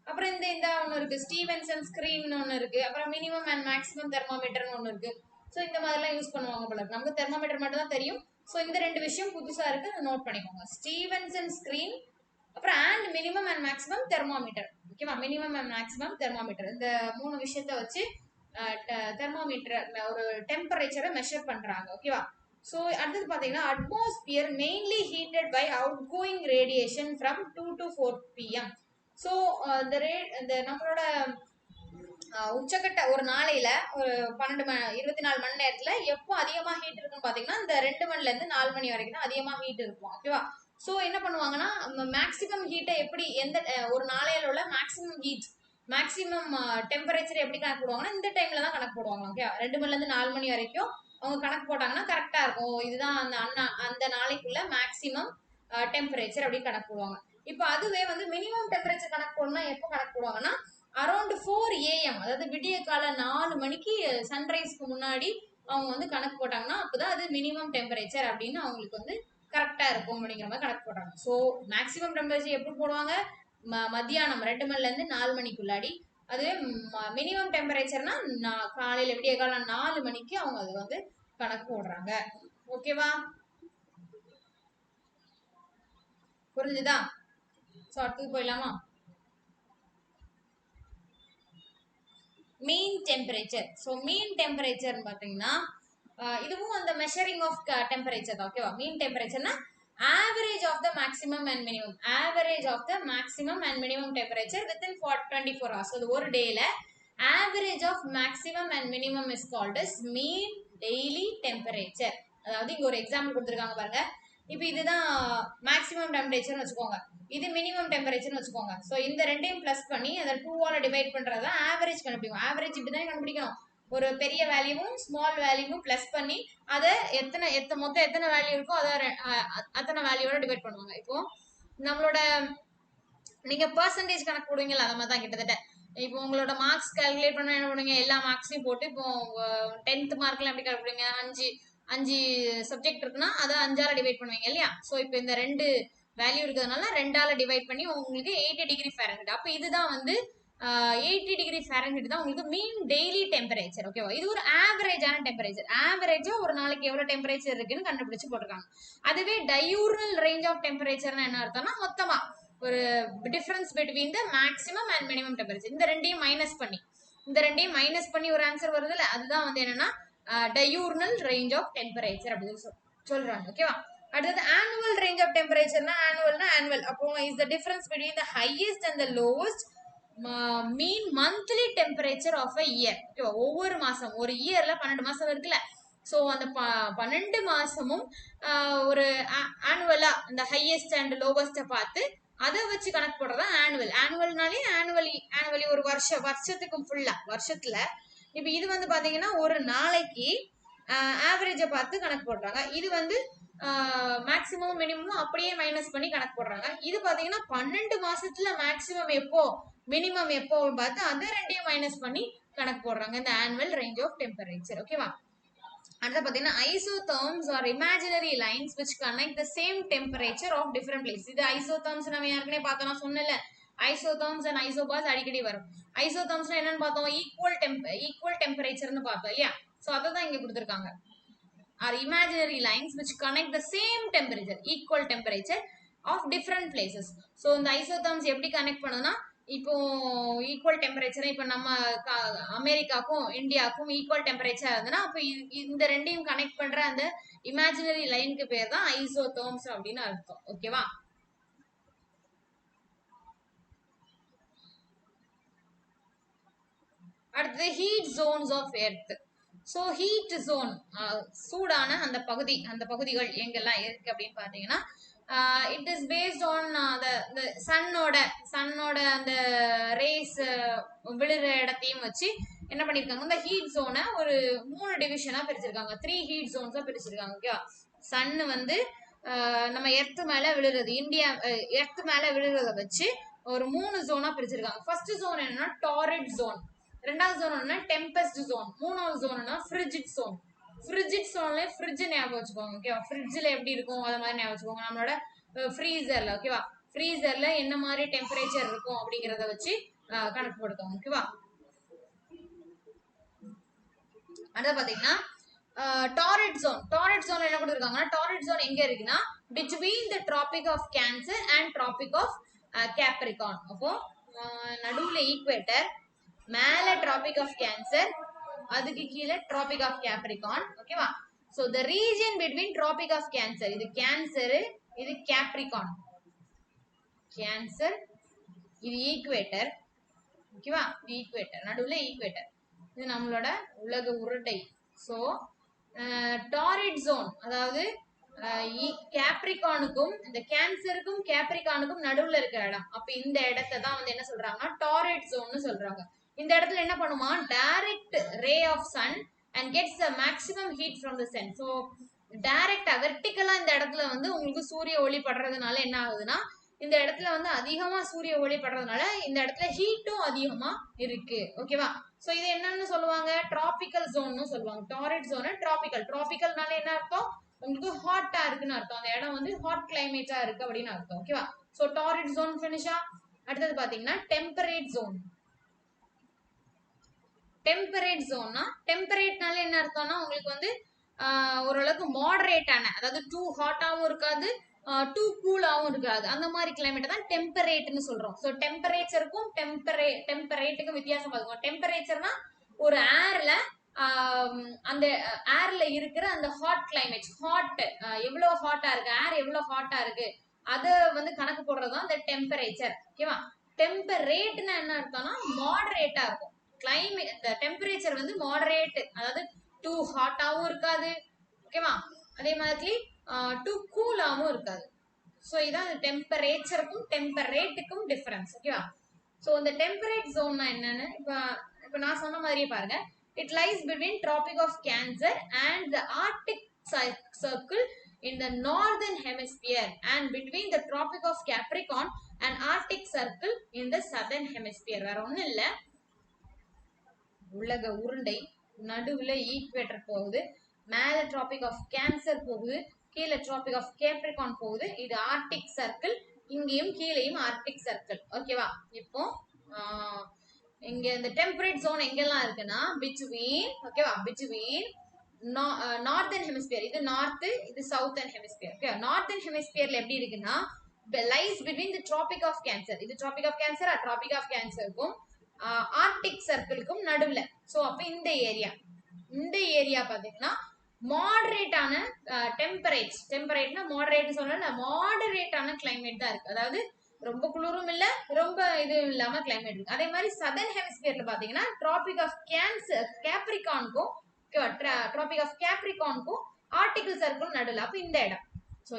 அப்புறம் இந்த ஒன்று இருக்கு, ஸ்டீவன்சன் ஸ்கிரீன் ஒன்று இருக்கு. அப்புறம் மினிமம் அண்ட் மேக்ஸிமம் தெர்மாமீட்டர்னு ஒன்று இருக்கு. ஸோ இந்த மாதிரிலாம் யூஸ் பண்ணுவாங்க போல இருக்கு. நமக்கு தெர்மாமீட்டர் மட்டும் தான் தெரியும். ஸோ இந்த ரெண்டு விஷயம் புதுசா இருக்கு, நோட் பண்ணிக்கோங்க. ஸ்டீவன்சன் ஸ்கிரீன், அப்புறம் and minimum and maximum thermometer. ஓகேவா? மினிமம் அண்ட் மேக்ஸிமம் தெர்மாமீட்டர், இந்த மூணு விஷயத்த வச்சு தெர்மாமீட்டர் ஒரு டெம்பரேச்சரை மெஷர் பண்றாங்க. ஓகேவா? ஸோ அடுத்தது பார்த்தீங்கன்னா atmosphere mainly heated by outgoing radiation from 2 to 4 PM. So இந்த நம்மளோட உச்சக்கட்ட ஒரு நாளையில ஒரு 24 மணி நேரத்துல எப்போ அதிகமா ஹீட் இருக்குன்னு பாத்தீங்கன்னா இந்த 2 மணில இருந்து 4 மணி வரைக்கும் தான் அதிகமா ஹீட் இருக்கும். ஓகேவா? ஸோ என்ன பண்ணுவாங்கன்னா மேக்சிமம் ஹீட்டை எப்படி, எந்த ஒரு நாளையில உள்ள மேக்சிமம் ஹீட், மேக்சிமம் டெம்பரேச்சர் எப்படி கணக்கு போடுவாங்கன்னா இந்த டைம்ல தான் கணக்கு போடுவாங்க. ஓகே, 2 மணில இருந்து 4 மணி வரைக்கும் அவங்க கணக்கு போட்டாங்கன்னா கரெக்டா இருக்கும். இதுதான் அந்த நாளைக்குள்ள மேக்சிமம் டெம்பரேச்சர் அப்படின்னு கணக்கு போடுவாங்க. இப்போ அதுவே வந்து மினிமம் டெம்பரேச்சர் கணக்கு போடணும்னா எப்போ கணக்கு போடுவாங்கன்னா அரௌண்ட் 4 AM, அதாவது விடிய கால 4 மணிக்கு சன்ரைஸ்க்கு முன்னாடி அவங்க வந்து கணக்கு போட்டாங்கன்னா அப்பதான் அது மினிமம் டெம்பரேச்சர் அப்படின்னு அவங்களுக்கு வந்து கரெக்டா இருக்கும் அப்படிங்கிற மாதிரி கணக்கு போடுறாங்க. ஸோ மேக்சிமம் டெம்பரேச்சர் எப்படி போடுவாங்க, மத்தியானம் 2 மணில இருந்து 4 மணிக்குள்ளாடி. அதுவே மினிமம் டெம்பரேச்சர்னா காலையில விடிய காலம் 4 மணிக்கு அவங்க அது வந்து கணக்கு போடுறாங்க. ஓகேவா? புரிஞ்சுதா? சோ அடுத்து போயிடலாமா? Mean temperature. So mean temperature பார்த்தீங்கன்னா இதுவும் அந்த மெஷரிங் ஆஃப் டெம்பரேச்சர் தான். ஓகேவா? மீன் டெம்பரேச்சர்னா average of the maximum and minimum, average of the maximum and minimum temperature within 24 hours. So ஒரு டேல average of maximum and minimum is called as mean daily temperature. அதாவது இங்க ஒரு example கொடுத்துருக்காங்க பாருங்க. இப்போ இதுதான் மேக்ஸிமம் டெம்பரேச்சர்னு வச்சுக்கோங்க, இது மினிமம் டெம்பரேச்சர்னு வச்சுக்கோங்க. ஸோ இந்த ரெண்டையும் பிளஸ் பண்ணி அதை 2ஆல டிவைட் பண்றதா ஆவரேஜ் கண்டுபிடிக்கும். ஆவரேஜ் இப்படி தான் கண்டுபிடிக்கணும். ஒரு பெரிய வேல்யூவும் ஸ்மால் வேல்யூவும் பிளஸ் பண்ணி அதை மொத்தம் எத்தனை வேல்யூ இருக்கோ அதை அத்தனை வேல்யூவோட டிவைட் பண்ணுவாங்க. இப்போ நம்மளோட நீங்க பெர்சன்டேஜ் கணக்கு போடுவீங்கல்ல, அதை மாதிரி தான் கிட்டத்தட்ட. இப்போ உங்களோட மார்க்ஸ் கால்குலேட் பண்ண என்ன பண்ணுவீங்க, எல்லா மார்க்ஸையும் போட்டு இப்போ 10th மார்க்ல எப்படி கால்குலேங்க, அஞ்சு சப்ஜெக்ட் இருக்குன்னா அதை 5ஆல டிவைட் பண்ணுவீங்க இல்லையா? ஸோ இப்போ இந்த ரெண்டு வேல்யூ இருக்கிறதுனால 2ஆல டிவைட் பண்ணி உங்களுக்கு 80 டிகிரி ஃபாரன்ஹீட். அப்போ இதுதான் வந்து 80 டிகிரி ஃபாரன்ஹீட் தான் உங்களுக்கு மீன் டெய்லி டெம்பரேச்சர். ஓகேவா? இது ஒரு ஆவரேஜான டெம்பரேச்சர். ஆவரேஜா ஒரு நாளைக்கு எவ்வளவு டெம்பரேச்சர் இருக்குன்னு கண்டுபிடிச்சு போட்டிருக்காங்க. அதுவே டயூர்னல் ரேஞ்ச் ஆஃப் டெம்பரேச்சர்னா என்ன அர்த்தம்னா மொத்தமா ஒரு difference between the maximum and minimum temperature. இந்த ரெண்டையும் மைனஸ் பண்ணி ஒரு ஆன்சர் வருது இல்ல, அதுதான் வந்து என்னன்னா டயூர்னல் ரேஞ்ச் ஆஃப் டெம்பரேச்சர் அப்படின்னு சொல்றாங்க. ஓகேவா? அடுத்தது ஆனுவல் ரேஞ்ச் ஆஃப் டெம்பரேச்சர்னா ஆனுவல். அப்போ is the difference between the highest and the lowest mean monthly temperature of a year. ஓகேவா? ஒவ்வொரு மாசம், ஒரு இயர்ல 12 மாசம் இருக்குல்ல, ஸோ அந்த 12 மாசமும் ஒரு ஆனுவலா இந்த ஹையஸ்ட் அண்ட் லோவஸ்ட பார்த்து அதை வச்சு கணக்கு போடுறதா ஆனுவல்னாலே ஆனுவலி ஒரு வருஷத்துக்கு ஃபுல்லா வருஷத்துல. இப்ப இது வந்து பாத்தீங்கன்னா ஒரு நாளைக்கு ஆவரேஜ பார்த்து கணக்கு போடுறாங்க. இது வந்து மேக்சிமம் மினிமம் அப்படியே மைனஸ் பண்ணி கணக்கு போடுறாங்க. இது பாத்தீங்கன்னா 12 மாசத்துல மேக்சிமம் எப்போ மினிமம் எப்போ பார்த்து அதை ரெண்டையும் மைனஸ் பண்ணி கணக்கு போடுறாங்க, இந்த ஆனுவல் ரேஞ்ச் ஆஃப் டெம்பரேச்சர். ஓகேவா? அடுத்து பாத்தீங்கன்னா isotherms are imaginary lines which connect the same temperature of different places. இது ஐசோதெர்ம்ஸ் நம்ம ஏற்கனவே பார்த்தோம், நான் சொன்னல ஐசோதெர்ம்ஸ் அண்ட் ஐசோபார்ஸ் அடிக்கடி வரும். ஐசோதெர்ம்ஸ்னா என்னன்னு பார்த்தோம், ஈக்குவல் டெம்பரேச்சர்னு பார்த்தோம் இல்லையா? சோ அதை தான் இங்க கொடுத்துருக்காங்க. are imaginary lines which connect the same temperature, equal temperature of different places. So இந்த ஐசோதெர்ம்ஸ் எப்படி கனெக்ட் பண்ணுதுன்னா, இப்போ ஈக்குவல் டெம்பரேச்சர், இப்போ நம்ம அமெரிக்காக்கும் இந்தியாவுக்கும் ஈக்குவல் டெம்பரேச்சர் இருந்ததுன்னா அப்போ இந்த ரெண்டையும் கனெக்ட் பண்ற அந்த இமேஜினரி லைனுக்கு பேர் தான் ஐசோதெர்ம்ஸ் அப்படின்னு அர்த்தம். ஓகேவா? அடுத்தது heat zones of earth. So heat zone, சூடான அந்த பகுதிகள் எங்கெல்லாம் இருக்கு அப்படின்னு பாத்தீங்கன்னா it is based on the சன்னோட அந்த ரேஸ் விழுற இடத்தையும் வச்சு என்ன பண்ணிருக்காங்க, இந்த ஹீட் ஜோனை ஒரு 3 டிவிஷனா பிரிச்சிருக்காங்க, 3 ஹீட் ஜோன்ஸா பிரிச்சிருக்காங்க. ஓகேவா? சன் வந்து நம்ம எர்த் மேல விழுறது, எர்த் மேல விழுறத வச்சு ஒரு 3 ஜோனா பிரிச்சிருக்காங்க. ஃபர்ஸ்ட் ஜோன் என்னன்னா டாரிட் ஜோன், ரெண்டாவது ஜோன் என்ன டெம்பஸ்ட் ஜோன், மூணாவது ஜோன் ஃப்ரிஜிட் ஜோன். ஃப்ரிஜிட் ஜோன்ல ஃப்ரிட்ஜ் ஞாபகம் வச்சுக்கோங்க. ஓகேவா? ஃப்ரிட்ஜ்ல எப்படி இருக்கும் அத மாதிரி ஞாபகம் வச்சுக்கோங்க. நம்மளோட ஃப்ரீசர்ல, ஓகேவா, ஃப்ரீசர்ல என்ன மாதிரி டெம்பரேச்சர் இருக்கும் அப்படிங்கறத வச்சு கணக்கு போட்டுக்கோங்க. ஓகேவா? அடுத்து பாத்தீங்கன்னா டாரிட் ஜோன் என்ன கொடுத்துருக்காங்கன்னா, டாரிட் ஜோன் எங்க இருக்குன்னா between the Tropic of Cancer and Tropic of Capricorn. அப்போ நடுவுல ஈக்குவேட்டர், மேல டிராபிக் ஆஃப் கேன்சர், அதுக்கு கீழே டிராபிக் ஆஃப் கேப்ரிகான். ஓகேவா? So the region between Tropic of cancer, இது கேன்சர், இது கேப்ரிகான். கேன்சர், இது ஈக்குவேட்டர். ஓகேவா? இது ஈக்குவேட்டர், நடுவுல ஈக்குவேட்டர், இது நம்மளோட உலக உருண்டை. சோ டாரிட் ஜோன் அதாவது கேப்ரிகானுக்கும் இந்த கேன்சருக்கும் கேப்ரிகானுக்கும் நடுவுல இருக்கிற இடம். அப்ப இந்த இடத்தை தான் வந்து என்ன சொல்றாங்கன்னா டாரிட் ஜோன்னு சொல்றாங்க. இந்த இடத்துல என்ன பண்ணுமா, direct ray of sun and gets the maximum heat from the sun. So டைரக்டா வெர்டிகலா இந்த இடத்துல வந்து உங்களுக்கு சூரிய ஒளி படுறதுனால என்ன ஆகுதுன்னா, இந்த இடத்துல வந்து அதிகமா சூரிய ஒளி படுறதுனால இந்த இடத்துல ஹீட்டும் அதிகமா இருக்கு. ஓகேவா? சோ இது என்னன்னு சொல்லுவாங்க, டிராபிக்கல் ஜோன்னு சொல்லுவாங்க. டாரிட் ஜோன் டிராபிக்கல்னால என்ன அர்த்தம், உங்களுக்கு ஹாட்டா இருக்குன்னு அர்த்தம், அந்த இடம் வந்து ஹாட் கிளைமேட்டா இருக்கு அப்படின்னு அர்த்தம். ஓகேவா? சோ டாரிட் ஜோன் ஃபினிஷா. அடுத்தது பாத்தீங்கன்னா டெம்பரேட் ஜோன். டெம்பரேட்னால என்ன அர்த்தம்னா உங்களுக்கு வந்து ஓரளவுக்கு மாடரேட்டான, அதாவது டூ ஹாட்டாவும் இருக்காது, டூ கூலாவும் இருக்காது, அந்த மாதிரி கிளைமேட் தான் டெம்பரேட்னு சொல்றோம். ஸோ டெம்பரேச்சருக்கும் டெம்பரேட்டுக்கும் வித்தியாசம் பார்த்துக்கோங்க. டெம்பரேச்சர்னா ஒரு ஏர்ல அந்த ஏர்ல இருக்கிற அந்த ஹாட் கிளைமேட், ஹாட் எவ்வளவு ஹாட்டா இருக்கு, ஏர் எவ்வளவு ஹாட்டா இருக்கு, அதை வந்து கணக்கு போடுறதுதான் அந்த டெம்பரேச்சர். ஓகேவா? டெம்பரேட்னா என்ன அர்த்தம்னா மாடரேட்டா இருக்கும் கிளைமேட். இந்த டெம்பரேச்சர் வந்து மாடரேட், அதாவது டூ ஹாட்டாவும் இருக்காது, ஓகேவா, அதே மாதிரி டூ கூலாவும் இருக்காது. ஸோ இதான் டெம்பரேச்சருக்கும் டெம்பரேட்டுக்கும் டிஃபரன்ஸ். ஓகேவா? ஸோ இந்த டெம்பரேட் ஜோன்னா என்னன்னு இப்போ நான் சொன்ன மாதிரியே பாருங்க. It lies between Tropic of Cancer and the Arctic Circle in the northern hemisphere and between the tropic of capricorn and arctic circle in the southern hemisphere. வேற ஒண்ணும் இல்ல, உலக உருண்டை நடுவுல ஈக்குவேட்டர் போகுது, மேல டிராபிக் ஆஃப் கேன்சர் போகுது, கீழே டிராபிக் ஆஃப் கேப்ரிகான் போகுது. இது ஆர்டிக் சர்க்கிள், இங்கேயும் கீழேயும் ஆர்டிக் சர்க்கிள். ஓகேவா? இப்போ இங்க இந்த டெம்பரேட் ஜோன் எங்கெல்லாம் இருக்குன்னா பிட்வீன், ஓகேவா, பிட்வீன் நார்தன் ஹெமிஸ்பியர், இது நார்த், இது சவுத்தர்ன் ஹெமிஸ்பியர். ஓகே, நார்தன் ஹெமிஸ்பியர்ல எப்படி இருக்குன்னா lies between the tropic of cancer, இது tropic of cancer, traffic of கேன்சருக்கும் ஆர்டிக் சர்க்கிளுக்கும் நடுவுல. சோ அப்ப இந்த ஏரியா பாத்தீங்கன்னா மாடரேட்டான டெம்பரேட்னா மாடரேட் சொன்னா மாடரேட்டான கிளைமேட் தான் இருக்கு. அதாவது ரொம்ப குளிரும் இல்ல, ரொம்ப இது இல்லாம கிளைமேட் இருக்கு. அதே மாதிரி சதர்ன் ஹெமிஸ்பியர்ல பாத்தீங்கன்னா டிராபிக் ஆஃப் கேப்ரிகானுக்கும் டிராபிக் ஆஃப் கேப்ரிகானுக்கும் ஆர்டிகல் சர்க்கிள் நடுவில். அப்ப இந்த இடம், சோ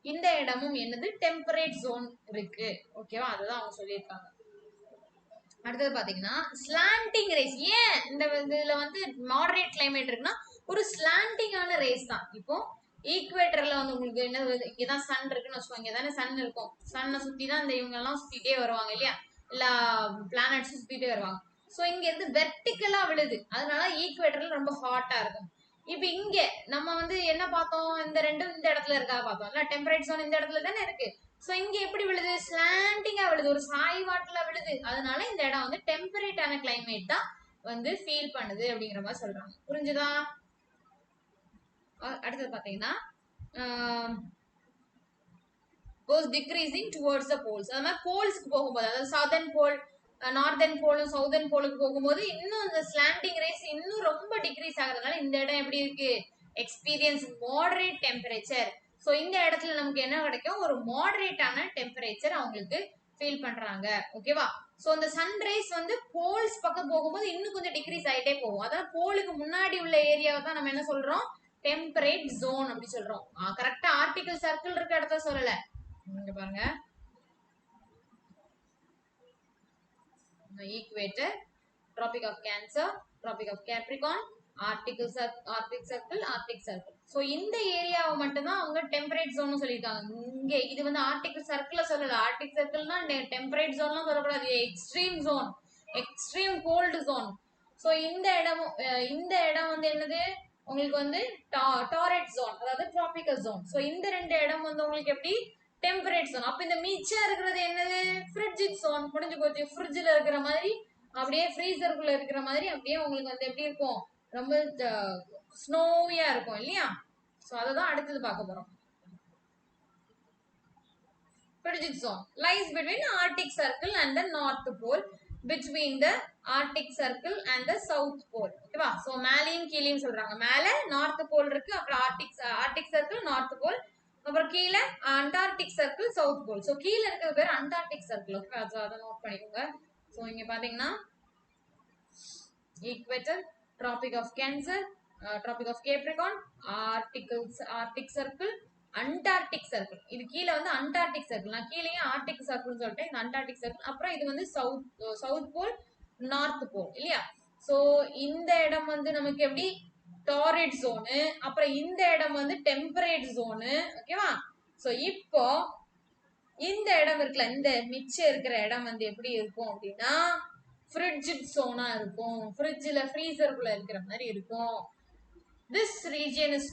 இந்த இடமும் என்னது டெம்பரேட் ஜோன் இருக்கு. ஓகேவா? அதுதான் அவங்க சொல்லியிருக்காங்க. அடுத்தது பாத்தீங்கன்னா ஸ்லாண்டிங் ரேஸ். ஏன் இந்த இதுல வந்து மாடரேட் கிளைமேட் இருக்குன்னா ஒரு ஸ்லாண்டிங்கான ரேஸ் தான். இப்போ ஈக்குவேட்டர்ல வந்து உங்களுக்கு என்ன, இங்கதான் சன் இருக்குன்னு வச்சுக்கோங்க, இங்கதானே சன் இருக்கும், சன்னை சுத்தி தான் இந்த இவங்க எல்லாம் சுத்திட்டே வருவாங்க இல்லையா, எல்லா பிளானட்ஸும் சுத்திட்டே வருவாங்க. சோ இங்க இருந்து வெர்டிகலா விழுது, அதனால ஈக்குவேட்டர்ல ரொம்ப ஹாட்டா இருக்கும். இப்ப இங்க நம்ம வந்து என்ன பார்த்தோம், இந்த ரெண்டும் இந்த இடத்துல இருக்கா பார்த்தோம், டெம்பரேட் ஜோன் இந்த இடத்துல தானே இருக்கு. சோ இங்க எப்படி விழுது, ஸ்லாண்டிங்கா விழுது, ஒரு சாய்வாட்டுல விழுது. அதனால இந்த இடம் வந்து டெம்பரேட்டான கிளைமேட் தான் வந்து ஃபீல் பண்ணுது அப்படிங்கிற மாதிரி சொல்றாங்க. புரிஞ்சுதா? அடுத்தது பாத்தீங்கன்னா goes decreasing towards the poles. அது மாதிரி போல்ஸ்க்கு போகும்போது, அதாவது சதர்ன் போல், நார்தர்ன் போலும் சவுதர்ன் போலுக்கு போகும்போது இன்னும் இந்த ஸ்லாண்டிங் ரேஸ் இன்னும் ரொம்ப டிக்ரீஸ் ஆகுறதுனால இந்த இடம் எப்படி இருக்கு, எக்ஸ்பீரியன்ஸ் மாடரேட் டெம்பரேச்சர். ஸோ இந்த இடத்துல நமக்கு என்ன கிடைக்கும், ஒரு மாடரேட்டான டெம்பரேச்சர் அவங்களுக்கு ஃபீல் பண்றாங்க. ஓகேவா? ஸோ இந்த சன்ரைஸ் வந்து போல்ஸ் பக்கம் போகும்போது இன்னும் கொஞ்சம் டிக்ரீஸ் ஆகிட்டே போகும். அதாவது போலுக்கு முன்னாடி உள்ள ஏரியாவை தான் நம்ம என்ன சொல்றோம், டெம்பரேட் ஜோன் அப்படி சொல்றோம். கரெக்டா ஆர்டிகல் சர்க்கிள் இருக்க இடத்த சொல்லல, இங்க பாருங்க, equator, tropic of cancer, tropic of capricorn, arctic circle, arctic circle. So இந்த ஏரியாவை மட்டும் தான் அவங்க டெம்பரேட் ஜோன் சொல்லிருக்காங்க. இங்க இது வந்து ஆர்டிக் சர்க்கிள்ல சொல்லல. ஆர்டிக் சர்க்கிள்னா டெம்பரேட் ஜோன்லாம் சொல்லக்கூடாது, extreme zone, extreme cold zone. So இந்த இடம் வந்து என்னது உங்களுக்கு வந்து டாரட் ஜோன், அதாவது டிராபிக்கல் ஜோன். சோ இந்த ரெண்டு இடம் வந்து உங்களுக்கு எப்படி டெம்பரேட் ஜோன். அப்ப இந்த மிச்சம் இருக்கிறது என்னது, ஃப்ரிட்ஜிட் ஜோன். முடிஞ்சு போச்சு, ஃப்ரிட்ஜில் இருக்கிற மாதிரி, அப்படியே ஃப்ரீசருக்குள்ள இருக்கிற மாதிரி, அப்படியே உங்களுக்கு வந்து எப்படி இருக்கும், ரொம்ப ஸ்னோவியா இருக்கும் இல்லையா. சோ அததான் அடுத்தது பார்க்க போறோம். Frigid zone lies between the Arctic Circle and the North Pole, between the Arctic Circle and the South Pole. ஓகேவா? சோ மேலையும் கீழையும் சொல்றாங்க. மேல நார்த் போல் இருக்கு, அப்புறம் ஆர்டிக் சர்க்கிள் நார்த் போல், அப்புறம் கீழே Antarctic Circle South Pole. So கீழே இருக்கிறது பேர் அண்டார்டிக் சர்க்கிள். ஓகே, அதை நோட் பண்ணிக்கோங்க. சோ இங்க பாத்தீங்கன்னா equator, Tropic of cancer, traffic of Capricorn, Arctic circle, Antarctic Circle. இது கீழே வந்து அண்டார்டிக் சர்க்கிள், நான் கீழேயே ஆர்டிக் சர்க்கிள் சொல்லிட்டேன், இது அண்டார்டிக் சர்க்கிள். அப்புறம் இது வந்து சவுத் போல், நார்த் போல் இல்லையா. சோ இந்த இடம் வந்து நமக்கு எப்படி டாரிட் ஜோனு, அப்புறம் இந்த இடம் வந்து டெம்பரேட் ஜோனு. ஓகேவா? சோ இப்போ இந்த இடம் இருக்குல்ல, இந்த மிச்சம் இருக்கிற இடம் வந்து எப்படி இருக்கும் அப்படின்னா ஃப்ரிட்ஜிட் ஜோனா இருக்கும், ஃப்ரிட்ஜில் ஃப்ரீசருக்குள்ள இருக்கிற மாதிரி இருக்கும். This region is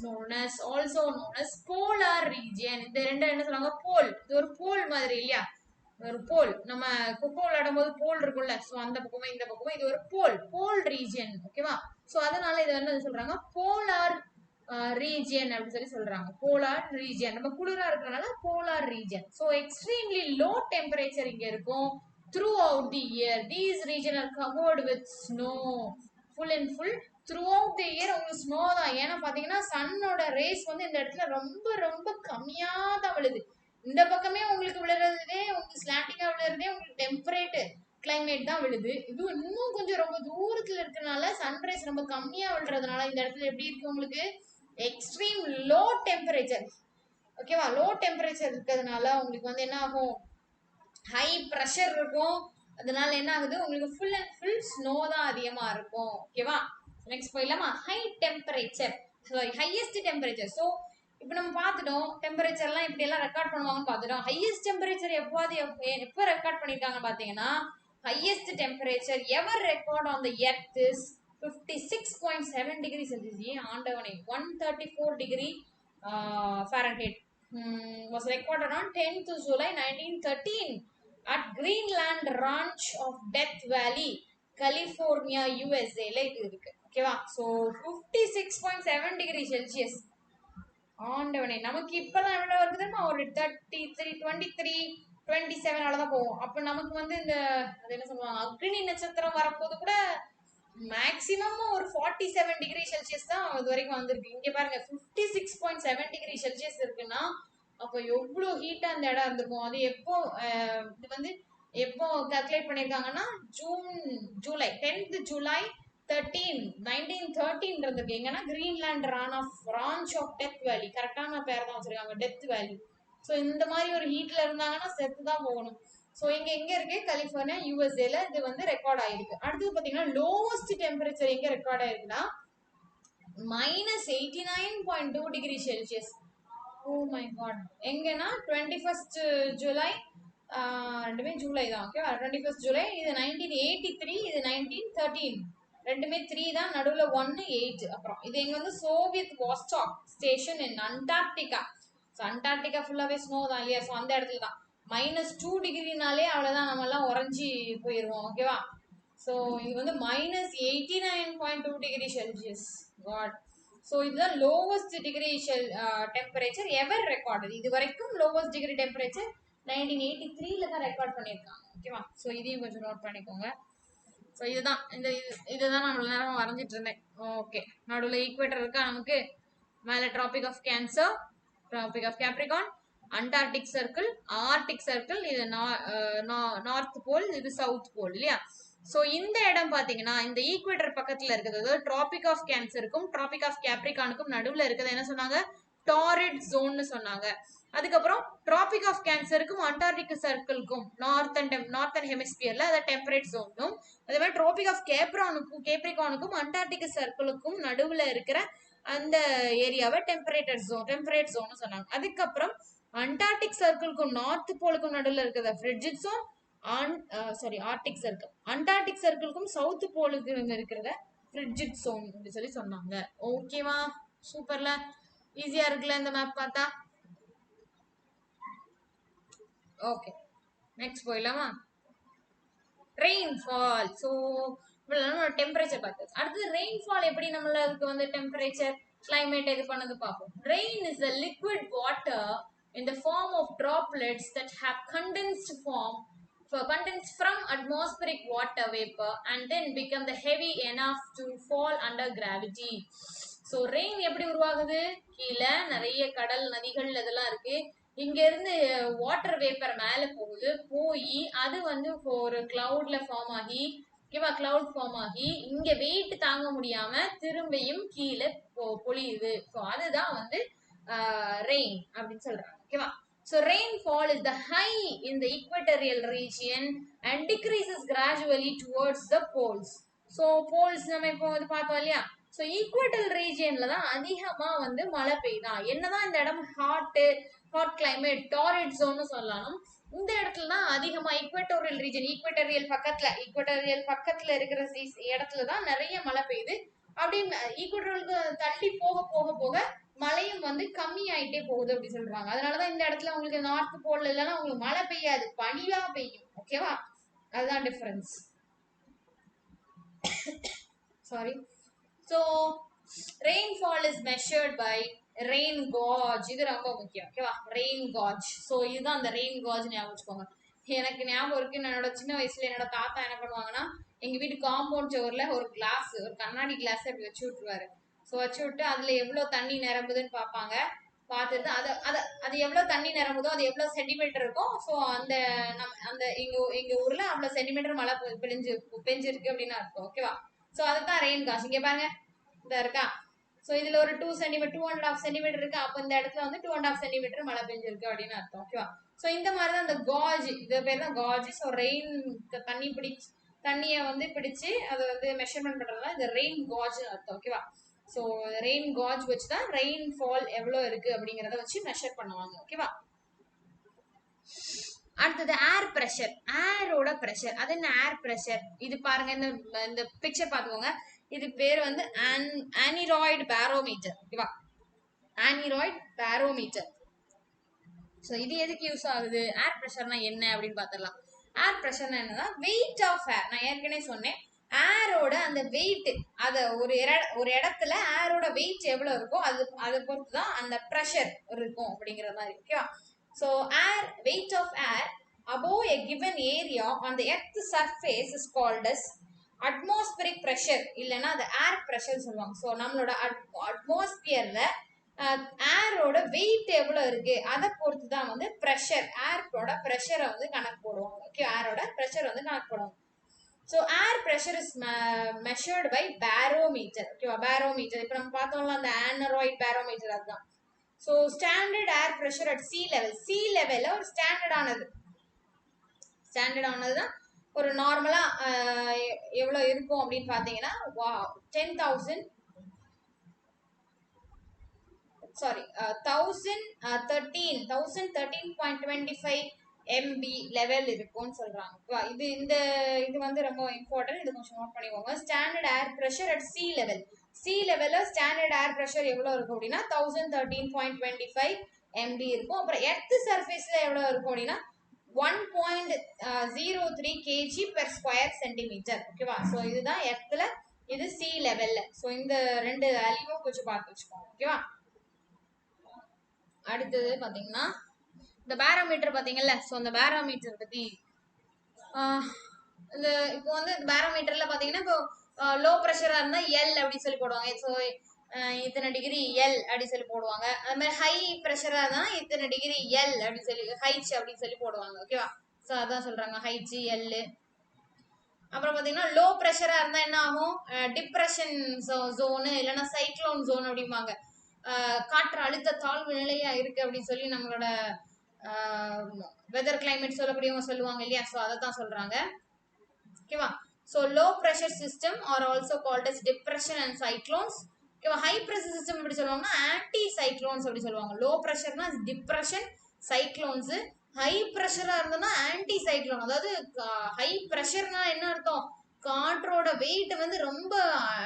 also known as polar region. இந்த ரெண்டு என்ன சொல்றாங்க, போல். இது ஒரு போல் மாதிரி இல்லையா. ஒரு போல், நம்ம கொக்கோ விளையாடும் போது போல் இருக்கும்ல, சோ அந்த பக்கமும் இந்த பக்கமும் இது ஒரு போல் ரீஜியன். ஓகேவா? சோ அதனால இது வந்து சொல்றாங்க போலார் ரீஜியன் அப்படின்னு சொல்றாங்க. போலார் ரீஜியன், நம்ம குளிரா இருக்கிறனால polar region. So extremely low temperature இங்க இருக்கும் through out the year. These region R covered with snow. Full and full through out the year உங்களுக்கு ஸ்னோ தான். ஏன்னா பாத்தீங்கன்னா சன்னோட ரேஸ் வந்து இந்த இடத்துல ரொம்ப ரொம்ப கம்மியா தான் விழுது. இந்த பக்கமே உங்களுக்கு விழுறதே, உங்களுக்கு ஸ்லாண்டிங்கா விழுறதே உங்களுக்கு டெம்பரேட் கிளைமேட் தான் விழுது. இது இன்னும் கொஞ்சம் ரொம்ப தூரத்துல இருக்கனால சன்ரைஸ் ரொம்ப கம்மியா விழுறதுனால இந்த இடத்துல எப்படி இருக்கு உங்களுக்கு எக்ஸ்ட்ரீம் லோ டெம்பரேச்சர். ஓகேவா? லோ டெம்பரேச்சர் இருக்கிறதுனால உங்களுக்கு வந்து என்ன ஆகும், ஹை ப்ரெஷர் இருக்கும். அதனால என்ன ஆகுது உங்களுக்கு ஃபுல் அண்ட் ஃபுல் ஸ்னோ தான் அதிகமா இருக்கும். ஓகேவா? நெக்ஸ்ட் போயிடலாமா? High temperature, sorry highest temperature. So இப்போ நம்ம பார்த்துட்டோம் டெம்பரேச்சர்லாம் இப்படி எல்லாம் ரெக்கார்ட் பண்ணுவாங்கன்னு பார்த்துட்டோம். ஹையஸ்ட் டெம்பரேச்சர் எப்போ ரெக்கார்ட் பண்ணிருக்காங்க பார்த்தீங்கன்னா, highest temperature ever record on the earth is 56.7 degree Celsius. ஆண்டவனை 134 degree Fahrenheit was recorded on 10th July 1913 at Greenland Ranch of Death Valley, California, USA. இது இருக்கு. ஓகேவா? So 56.7 degree Celsius. ஆண்டவனே, நமக்கு இப்பெல்லாம் எவ்வளவு வருது தெரியுமா? ஒரு 33, 23, 27 தான் போவோம். அப்ப நமக்கு வந்து இந்த அது என்ன சொல்லுவாங்க, அக்னி நட்சத்திரம் வரும்போது கூட மேக்சிமம் ஒரு 47 டிகிரி செல்சியஸ் தான் இது வரைக்கும் வந்திருக்கு. இங்க பாருங்க 56.7 டிகிரி செல்சியஸ் இருக்குன்னா அப்ப எவ்வளவு ஹீட்டா அந்த இடம் இருந்திருக்கும். அது எப்போ இது வந்து எப்போ கால்குலேட் பண்ணிருக்காங்கன்னா ஜூலை 10th July 1913 இருந்திருக்கு. எங்கன்னா கிரீன்லாண்ட் ரான்ச் ஆஃப் டெத் வேலி. கரெக்டான பேர் தான் வச்சிருக்காங்க, டெத் வேலி. ஸோ இந்த மாதிரி ஒரு ஹீட்ல இருந்தாங்கன்னா செத்து தான் போகணும். ஸோ இங்க எங்க இருக்கு, கலிபோர்னியா யூஎஸ்ஏல இது வந்து ரெக்கார்ட் ஆயிருக்கு. அடுத்தது பாத்தீங்கன்னா லோவஸ்ட் டெம்பரேச்சர் எங்க ரெக்கார்ட் ஆயிருக்குன்னா -89.2 degree Celsius. Oh my god. எங்கன்னா 21st July, ரெண்டுமே ஜூலை தான். Okay, 21st July. இது 1983, இது 1913. ரெண்டுமே 3 தான், நடுவில் 1 8. அப்புறம் இது எங்க வந்து Soviet Vostok station in Antarctica. So Antarctica ஃபுல்லாவே ஸ்னோ தான் இல்லையா? ஸோ அந்த இடத்துல தான் -2 டிகிரினாலே அவ்வளோதான், நம்ம எல்லாம் உறைஞ்சி போயிடுவோம். ஓகேவா? ஸோ இது வந்து -89.2 டிகிரி செல்சியஸ். காட். ஸோ இதுதான் லோவஸ்ட் டிகிரி டெம்பரேச்சர் எவர் ரெக்கார்டு. இது வரைக்கும் லோவஸ்ட் டிகிரி டெம்பரேச்சர் 1983 தான் ரெக்கார்ட் பண்ணியிருக்காங்க. ஓகேவா? ஸோ இதையும் கொஞ்சம் நோட் பண்ணிக்கோங்க. ஸோ இதுதான் இதுதான் நான் இவ்வளோ நேரம் வரைஞ்சிட்டு இருந்தேன். ஓகே, நடுவில் ஈக்குவேட்டர் இருக்கா நமக்கு, மேலே Tropic of Cancer, Tropic of Capricorn, Antarctic Circle, Arctic Circle, இது நார்த் போல், இது சவுத் போல் இல்லையா? ஸோ இந்த இடம் பார்த்தீங்கன்னா இந்த ஈக்குவேட்டர் பக்கத்தில் இருக்குது, அதாவது ட்ராபிக் ஆஃப் கேன்சருக்கும் ட்ராபிக் ஆஃப் கேப்ரிகானுக்கும் நடுவில் இருக்குது என்ன சொன்னாங்க, டாரிட் ஜோன்னு சொன்னாங்க. அதுக்கப்புறம் ட்ராபிக் ஆஃப் கேன்சருக்கும் அண்டார்டிக் சர்க்கிள்க்கும் நார்த்தன் ஹெமிஸ்பியர்ல அதை டெம்பரேட் ஜோனும், அதே மாதிரி ட்ராபிக் ஆஃப் கேப்ரிகானுக்கும் அண்டார்டிக் சர்க்கிளுக்கும் நடுவில் இருக்கிற அந்த ஏரியாவை டெம்பரேட் ஜோன் சொன்னாங்க. அதுக்கப்புறம் அண்டார்டிக் சர்க்கிளுக்கும் நார்த் போலுக்கும் நடுவில் இருக்கிற frigid zone, arctic circle, antarctic சர்க்கிளுக்கும் சவுத் போலுக்கு இருக்கிறத ஃப்ரிட்ஜிட் ஜோன் அப்படி சொன்னாங்க. ஓகேவா? சூப்பர்ல, ஈஸியா இருக்குல்ல இந்த மேப் பார்த்தா. ஓகே, நெக்ஸ்ட் போயிடலாமா? ரெயின்ஃபால். ஸோ டெம்பரேச்சர் பார்த்து அடுத்தது ரெயின்ஃபால் எப்படி நம்மளுக்கு வந்து டெம்பரேச்சர் கிளைமேட் இது பண்ணது பார்ப்போம். Rain is a liquid water in the form of droplets that have condensed from atmospheric water vapor and then become the heavy enough to fall under gravity. So rain எப்படி உருவாகுது, கீழே நிறைய கடல் நதிகள் இதெல்லாம் இருக்கு, இங்க இருந்து வாட்டர் வேப்பர் மேல போகுது, போய் அது வந்து ஒரு கிளவுட்ல ஃபார்ம் ஆகி, ஓகேவா, கிளவுட் ஃபார்ம் ஆகி இங்க வெயிட் தாங்க முடியாம திரும்பியும் கீழே பொழியுது. ஸோ அதுதான் வந்து ரெயின் அப்படின்னு சொல்றாங்க. ஓகேவா? So rainfall is the high in the equatorial region and decreases gradually towards the poles. So poles நம்ம இப்போ வந்து பார்த்தோம் இல்லையா? ஸோ ஈக்குவேட்டல் ரீஜியன்ல தான் அதிகமா வந்து மழை பெய்யுதான். என்னதான் இந்த இடம் ஹாட் கிளைமேட் டாரிட் ஜோன்னு சொல்லலாம், இந்த இடத்துல தான் அதிகமா ஈக்குவேட்டோரியல் ரீஜன், ஈக்குவேட்டோரியல் பக்கத்துல இருக்கிற இடத்துல தான் நிறைய மழை பெய்யுது. அப்படி ஈக்குவேட்டோரியலுக்கு தள்ளி போக போக போக மழையும் வந்து கம்மி ஆயிட்டே போகுது அப்படி சொல்றாங்க. அதனாலதான் இந்த இடத்துல உங்களுக்கு நார்த் போல்ல இல்லைன்னா உங்களுக்கு மழை பெய்யாது, பனியா பெய்யும். ஓகேவா, அதுதான் difference. Sorry. So rainfall is measured by rain gauge. இது ரொம்ப முக்கியம். ஓகேவா, ரெயின் காஜ். ஸோ இதுதான் அந்த ரெயின் காஜ், ஞாபகம் வச்சுக்கோங்க. எனக்கு ஞாபகம் இருக்கு, என்னோட சின்ன வயசுல என்னோட தாத்தா என்ன பண்ணுவாங்கன்னா, எங்க வீட்டு காம்பவுண்ட் சோர்ல ஒரு கிளாஸ், ஒரு கண்ணாடி கிளாஸ் அப்படி வச்சு விட்டுருவாரு. ஸோ வச்சு விட்டு அதுல எவ்வளவு தண்ணி நிரம்புதுன்னு பார்ப்பாங்க. பார்த்துட்டு அது அது அது எவ்வளவு தண்ணி நிரம்புதோ அது எவ்வளவு சென்டிமீட்டர் இருக்கும். ஸோ அந்த அந்த எங்க எங்க ஊர்ல அவ்வளவு சென்டிமீட்டர் மழை பெஞ்சிருக்கு அப்படின்னு அர்த்தம். ஓகேவா, ஸோ அதுதான் ரெயின் காஜ். இங்க பாருங்க, இதா இருக்கா. ஸோ இதுல ஒரு 2 சென்டிமீட்டர் 2.5 சென்டிமீட்டர் இருக்கு. அப்போ இந்த இடத்துல வந்து 2.5 சென்டிமீட்டர் மழை பெஞ்சிருக்கு அப்படின்னு அர்த்தம். ஓகேவா, ஸோ இந்த மாதிரி தான் அந்த காஜ், இது பேர் தான் காஜ். ஸோ ரெயின் தண்ணியை வந்து பிடிச்சு அதை வந்து மெஷர்மெண்ட் பண்றதுதான் இந்த ரெயின் காஜ் அர்த்தம். ஓகேவா, ஸோ ரெயின் காஜ் வச்சு தான் ரெயின் ஃபால் எவ்வளோ இருக்கு அப்படிங்கிறத வச்சு மெஷர் பண்ணுவாங்க. ஓகேவா, அடுத்தது ஏர் பிரஷர். ஏரோட பிரஷர், அது என்ன ஏர் பிரஷர்? இது பாருங்க, இந்த பிக்சர் பார்த்துக்கோங்க. இது பேர் வந்து ஆனிராய்டு பேரோமீட்டர். ஓகேவா, ஆனிராய்டு பேரோமீட்டர். ஸோ இது எதுக்கு யூஸ் ஆகுது? ஏர் ப்ரெஷர்னா என்ன அப்படின்னு பார்த்துடலாம். ஏர் ப்ரெஷர்னா என்னன்னா வெயிட் ஆஃப் ஏர். நான் ஏற்கனவே சொன்னேன், ஏரோட அந்த வெயிட், அதை ஒரு இடத்துல ஏரோட வெயிட் எவ்வளவு இருக்கோ அதை பொறுத்து தான் அந்த ப்ரெஷர் இருக்கும் அப்படிங்கிற மாதிரி. ஓகேவா, so air weight of air above a given area on the earth surface is called as atmospheric pressure, இல்லைன்னா அது ஏர் ப்ரெஷர் சொல்லுவாங்க. ஸோ நம்மளோட அட்மாஸ்பியர்ல ஏரோட வெயிட் எவ்வளவு இருக்கு அதை பொறுத்து தான் வந்து ப்ரெஷர், ஏரோட ப்ரெஷரை வந்து கணக்கு போடுவாங்க. ஓகே, ஏரோட ப்ரெஷர் வந்து கணக்கு போடுவாங்க. So air pressure is measured by barometer. ஓகேவா, பேரோமீட்டர் இப்போ நம்ம பார்த்தோம்ல அந்த ஆனராய்டு பேரோமீட்டர், அதுதான். So standard air pressure at sea லெவல்ல ஒரு ஸ்டாண்டர்ட் ஆனதுதான் ஒரு நார்மலா எவ்வளவு இருக்கும் அப்படின்னு பாத்தீங்கன்னா 1013.25 MB லெவல் இருக்கும்னு சொல்றாங்க. இது வந்து ரொம்ப இம்பார்ட்டன்ட், இது கொஞ்சம் நோட் பண்ணிக்கோங்க. Standard air pressure at sea லெவல்ல ஸ்டாண்டர்ட் ஏர் பிரஷர் எவ்வளவு இருக்கும் அப்படின்னா 1013.25 MB இருக்கும். அப்புறம் எர்த் சர்ஃபேஸ்ல எவ்வளவு இருக்கும் அப்படின்னா 1.03 kg per square centimeter. ஓகேவா, ஸோ இதுதான் எர்த்ல, இது சி லெவல்ல. ஸோ இந்த ரெண்டு வேல்யூவும் கொஞ்சம் பார்த்து வச்சுக்கோங்க. ஓகேவா, அடுத்தது பாத்தீங்கன்னா இந்த பேரோமீட்டர் பாத்தீங்கல்ல. ஸோ அந்த பேரோமீட்டர் பத்தி இந்த இப்போ வந்து பேரோமீட்டர்ல பாத்தீங்கன்னா, இப்போ லோ ப்ரெஷரா இருந்தா எல் அப்படின்னு சொல்லி போடுவாங்க. ஸோ இத்தனை டிகிரி எல் அப்படின்னு சொல்லி போடுவாங்க. அது மாதிரி ஹை ப்ரெஷரா இருந்தா இத்தனை டிகிரி எல் அப்படின்னு சொல்லி ஹைச் அப்படின்னு சொல்லி போடுவாங்க. ஓகேவா, ஸோ அதான் சொல்றாங்க ஹைச் எல். அப்புறம் பாத்தீங்கன்னா லோ ப்ரெஷரா இருந்தா என்ன ஆகும், டிப்ரெஷன் ஜோனு இல்லைன்னா சைக்ளோன் ஜோன் அப்படிம்பாங்க. காற்று அழுத்த தாழ்வு நிலையா இருக்கு அப்படின்னு சொல்லி நம்மளோட வெதர் கிளைமேட் சொல்லக்கூடியவங்க சொல்லுவாங்க இல்லையா. ஸோ அதை தான் சொல்றாங்க. ஓகேவா, so low pressure system are also called as depression and cyclones. ஓகேவா, ஹை ப்ரெஷர் சிஸ்டம் எப்படி சொல்லுவாங்கன்னா ஆன்டி சைக்ளோன்ஸ் அப்படி சொல்லுவாங்க. லோ ப்ரெஷர்னா டிப்ரெஷன், சைக்ளோன்ஸ். ஹை ப்ரெஷரா இருந்ததுன்னா ஆன்டி சைக்ளோன். அதாவது ஹை ப்ரெஷர்னா என்ன அர்த்தம், காற்றோட வெயிட் வந்து ரொம்ப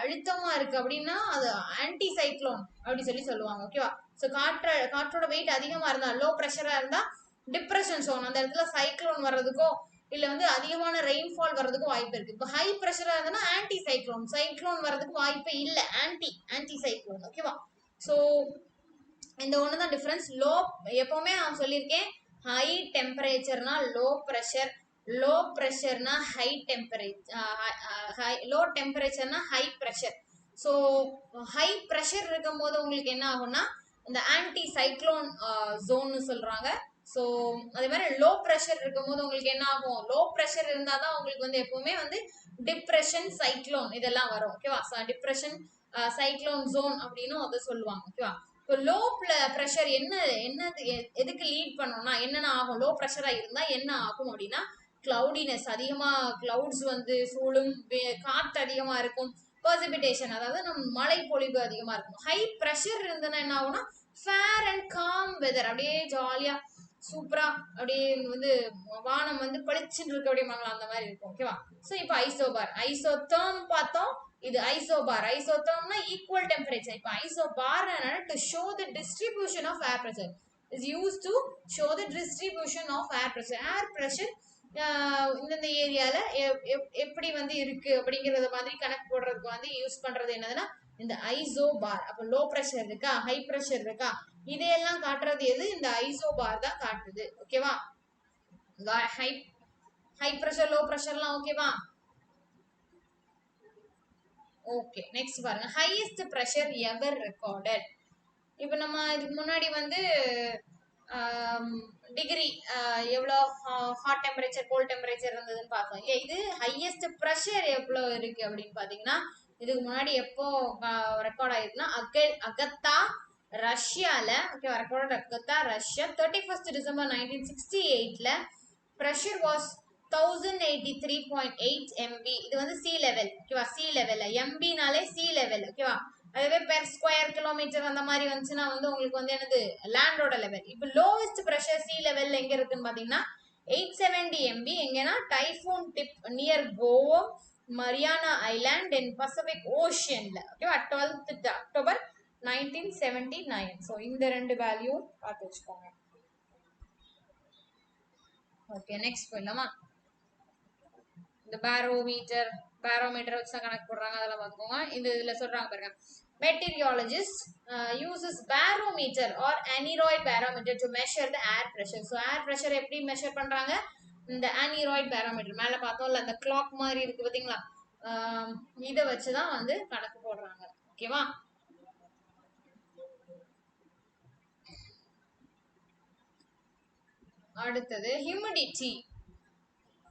அழுத்தமா இருக்கு அப்படின்னா அது ஆன்டி சைக்ளோன் அப்படி சொல்லி சொல்லுவாங்க. ஓகேவா, ஸோ காற்றோட வெயிட் அதிகமா இருந்தா லோ ப்ரெஷரா இருந்தா டிப்ரெஷன் ஜோன், அந்த இடத்துல சைக்ளோன் வர்றதுக்கோ இல்ல வந்து அதிகமான ரெயின்ஃபால் வர்றதுக்கும் வாய்ப்பு இருக்கு. இப்போ ஹை ப்ரெஷரா இருந்ததுன்னா ஆன்டி சைக்ளோன் வர்றதுக்கு வாய்ப்பே இல்லை, ஆன்டி சைக்ளோன். ஓகேவா, ஸோ இந்த ஒண்ணுதான் டிஃபரன்ஸ். எப்பவுமே நான் சொல்லியிருக்கேன், ஹை டெம்பரேச்சர்னா லோ ப்ரெஷர்னா ஹை டெம்பரேச்சர், லோ டெம்பரேச்சர்னா high pressure. So high pressure இருக்கும் போது உங்களுக்கு என்ன ஆகும்னா இந்த ஆன்டி சைக்ளோன் ஜோன்னு சொல்றாங்க. ஸோ அதே மாதிரி லோ ப்ரெஷர் இருக்கும் போது உங்களுக்கு என்ன ஆகும், லோ ப்ரெஷர் இருந்தாதான் உங்களுக்கு வந்து எப்பவுமே வந்து டிப்ரெஷன், சைக்ளோன் இதெல்லாம் வரும். ஓகேவா, டிப்ரெஷன், சைக்ளோன் ஜோன் அப்படின்னு அதை சொல்லுவாங்க. ஓகேவா, இப்போ லோ ப்ரெஷர் எதுக்கு லீட் பண்ணோம்னா என்னென்ன ஆகும், லோ ப்ரெஷரா இருந்தா என்ன ஆகும் அப்படின்னா கிளவுடினஸ், அதிகமா கிளவுட்ஸ் வந்து சூழும், காற்று அதிகமா இருக்கும், பர்சிபிடேஷன் அதாவது நம்ம மழை பொழிவு அதிகமா இருக்கும். ஹை ப்ரெஷர் இருந்ததுன்னா என்ன ஆகும்னா ஃபேர் அண்ட் காம் வெதர், அப்படியே ஜாலியா சூப்பரா அப்படியே வந்து வானம் வந்து பளிச்சுன்னு இருக்கு அப்படிம்பாங்களா அந்த மாதிரி இருக்கும். ஓகேவா? ஸோ இப்போ ஐசோபார் ஐசோதேர்ம் பார்த்தோம். இது ஐசோபார் ஐசோதேர்ம்னா ஈக்குவல் டெம்பரேச்சர். இப்போ isobar to show the distribution of air pressure is use to show the distribution of air pressure. Air pressure இந்தந்த ஏரியால எப்படி வந்து இருக்கு அப்படிங்கறத மாதிரி கணக்கு போடுறதுக்கு வந்து யூஸ் பண்றது என்னதுன்னா இந்த ஐசோ பார். அப்ப லோ பிரஷர் இருக்கா, ஹை பிரஷர் இருக்கா, இதையெல்லாம் காட்டுறது எது? இந்த ஐசோ பார் தான் காட்டுது. ஓகேவா? ஹை ஹை பிரஷர் லோ பிரஷர்லாம் ஓகேவா? ஓகே, நெக்ஸ்ட் பாருங்க. ஹையஸ்ட் பிரஷர் எவர் ரெக்கார்டட். இப்போ நம்ம இதுக்கு முன்னாடி வந்து டிகிரி எவ்வளோ ஹாட் டெம்பரேச்சர் கோல்ட் டெம்பரேச்சர் இருந்ததுன்னு பார்த்தோம் இல்லையா? இது ஹையஸ்ட் ப்ரெஷர் எவ்வளோ இருக்கு அப்படின்னு பார்த்தீங்கன்னா இதுக்கு முன்னாடி எப்போ ரெக்கார்ட் ஆயிருக்குன்னா அகத்தா ரஷ்யால. Okay, record Agata Russia 31 December 1968ல ப்ரெஷர் வாஸ் 1083.8 MB. இது வந்து சி லெவல். ஓகேவா? Sea level. எம்பினாலே சி லெவல். ஓகேவா? அதுவே பெர் ஸ்கொயர் கிலோமீட்டர் அந்த மாதிரி வந்துச்சுன்னா வந்து உங்களுக்கு வந்து என்னது லேண்டோட லெவல். இப்போ லோவஸ்ட் பிரஷர் சி லெவல் எங்க இருக்குன்னு பாத்தீங்கன்னா 870 MB. எங்கன்னா typhoon Tip near Guam Mariana island in Pacific ஓஷன்ல. ஓகேவா? 12th October 1979. ஸோ இந்த ரெண்டு வேல்யூ பார்த்து வச்சுக்கோங்க. ஓகே, நெக்ஸ்ட் போயிடலாமா? இந்த பேரோமீட்டர் வச்சு தான் கணக்கு போடுறாங்க, அதெல்லாம் பார்த்துக்கோங்க. இதுல சொல்றாங்க பாருங்க. Meteorologist uses barometer or aneroid barometer to measure the air pressure. So air pressure எப்படி மெஷர் பண்றாங்க? இந்த aneroid barometer மேல பார்த்தோம்ல அந்த கிளாக் மாதிரி இருக்கு பாத்தீங்களா? இதை வச்சுதான் வந்து கணக்கு போடுறாங்க. ஓகேவா? அடுத்தது ஹியூமிடிட்டி,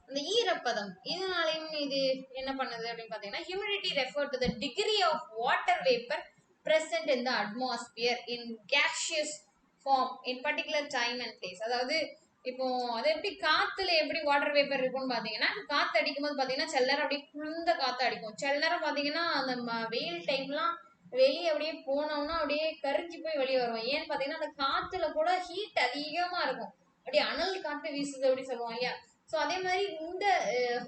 இந்த ஈரப்பதம். இதனாலையும் இது என்ன பண்ணுது அப்படின்னு பாத்தீங்கன்னா humidity refer to the degree of water vapour present in the atmosphere in gaseous form in particular time and place. அதாவது இப்போ அது எப்படி காத்துல எப்படி வாட்டர் வேப்பர் இருக்கும்னு பாத்தீங்கன்னா காத்து அடிக்கும் போது பாத்தீங்கன்னா சில நேரம் அப்படியே குளிர்ந்த காத்து அடிக்கும். சில நேரம் பாத்தீங்கன்னா அந்த வெயில் டைம்லாம் வெளியே அப்படியே போனோம்னா அப்படியே கரிஞ்சு போய் வெளியே வருவோம். ஏன்னு பாத்தீங்கன்னா அந்த காத்துல கூட ஹீட் அதிகமா இருக்கும். அப்படியே அனல் காத்து வீசுது அப்படி சொல்லுவோம் இல்லையா? ஸோ அதே மாதிரி இந்த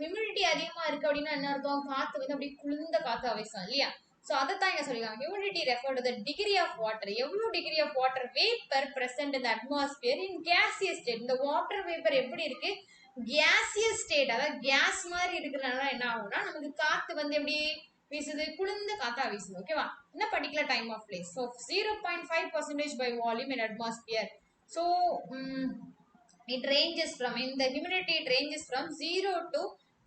ஹியூமிடிட்டி அதிகமா இருக்கு அப்படின்னா என்ன அர்த்தம்? காத்து வந்து அப்படியே குளிர்ந்த காத்து வீசும் இல்லையா? ஸோ அதை தான் இங்க சொல்லிருக்காங்க. Humidity refer to the degree of water. எவ்வளவு degree of water vapour present in the atmosphere in gaseous state. இந்த வாட்டர் வேப்பர் எப்படி இருக்கு? கேசியஸ் ஸ்டேட், அதாவது கேஸ் மாதிரி இருக்கிறதுனால என்ன ஆகும்னா நமக்கு காத்து வந்து எப்படி வீசுது? குளிர்ந்த காத்தா வீசுது. ஓகேவா? இந்த particular time of place. So 0.5% by volume in atmosphere. So it ranges from, in the humidity it ranges from 0 to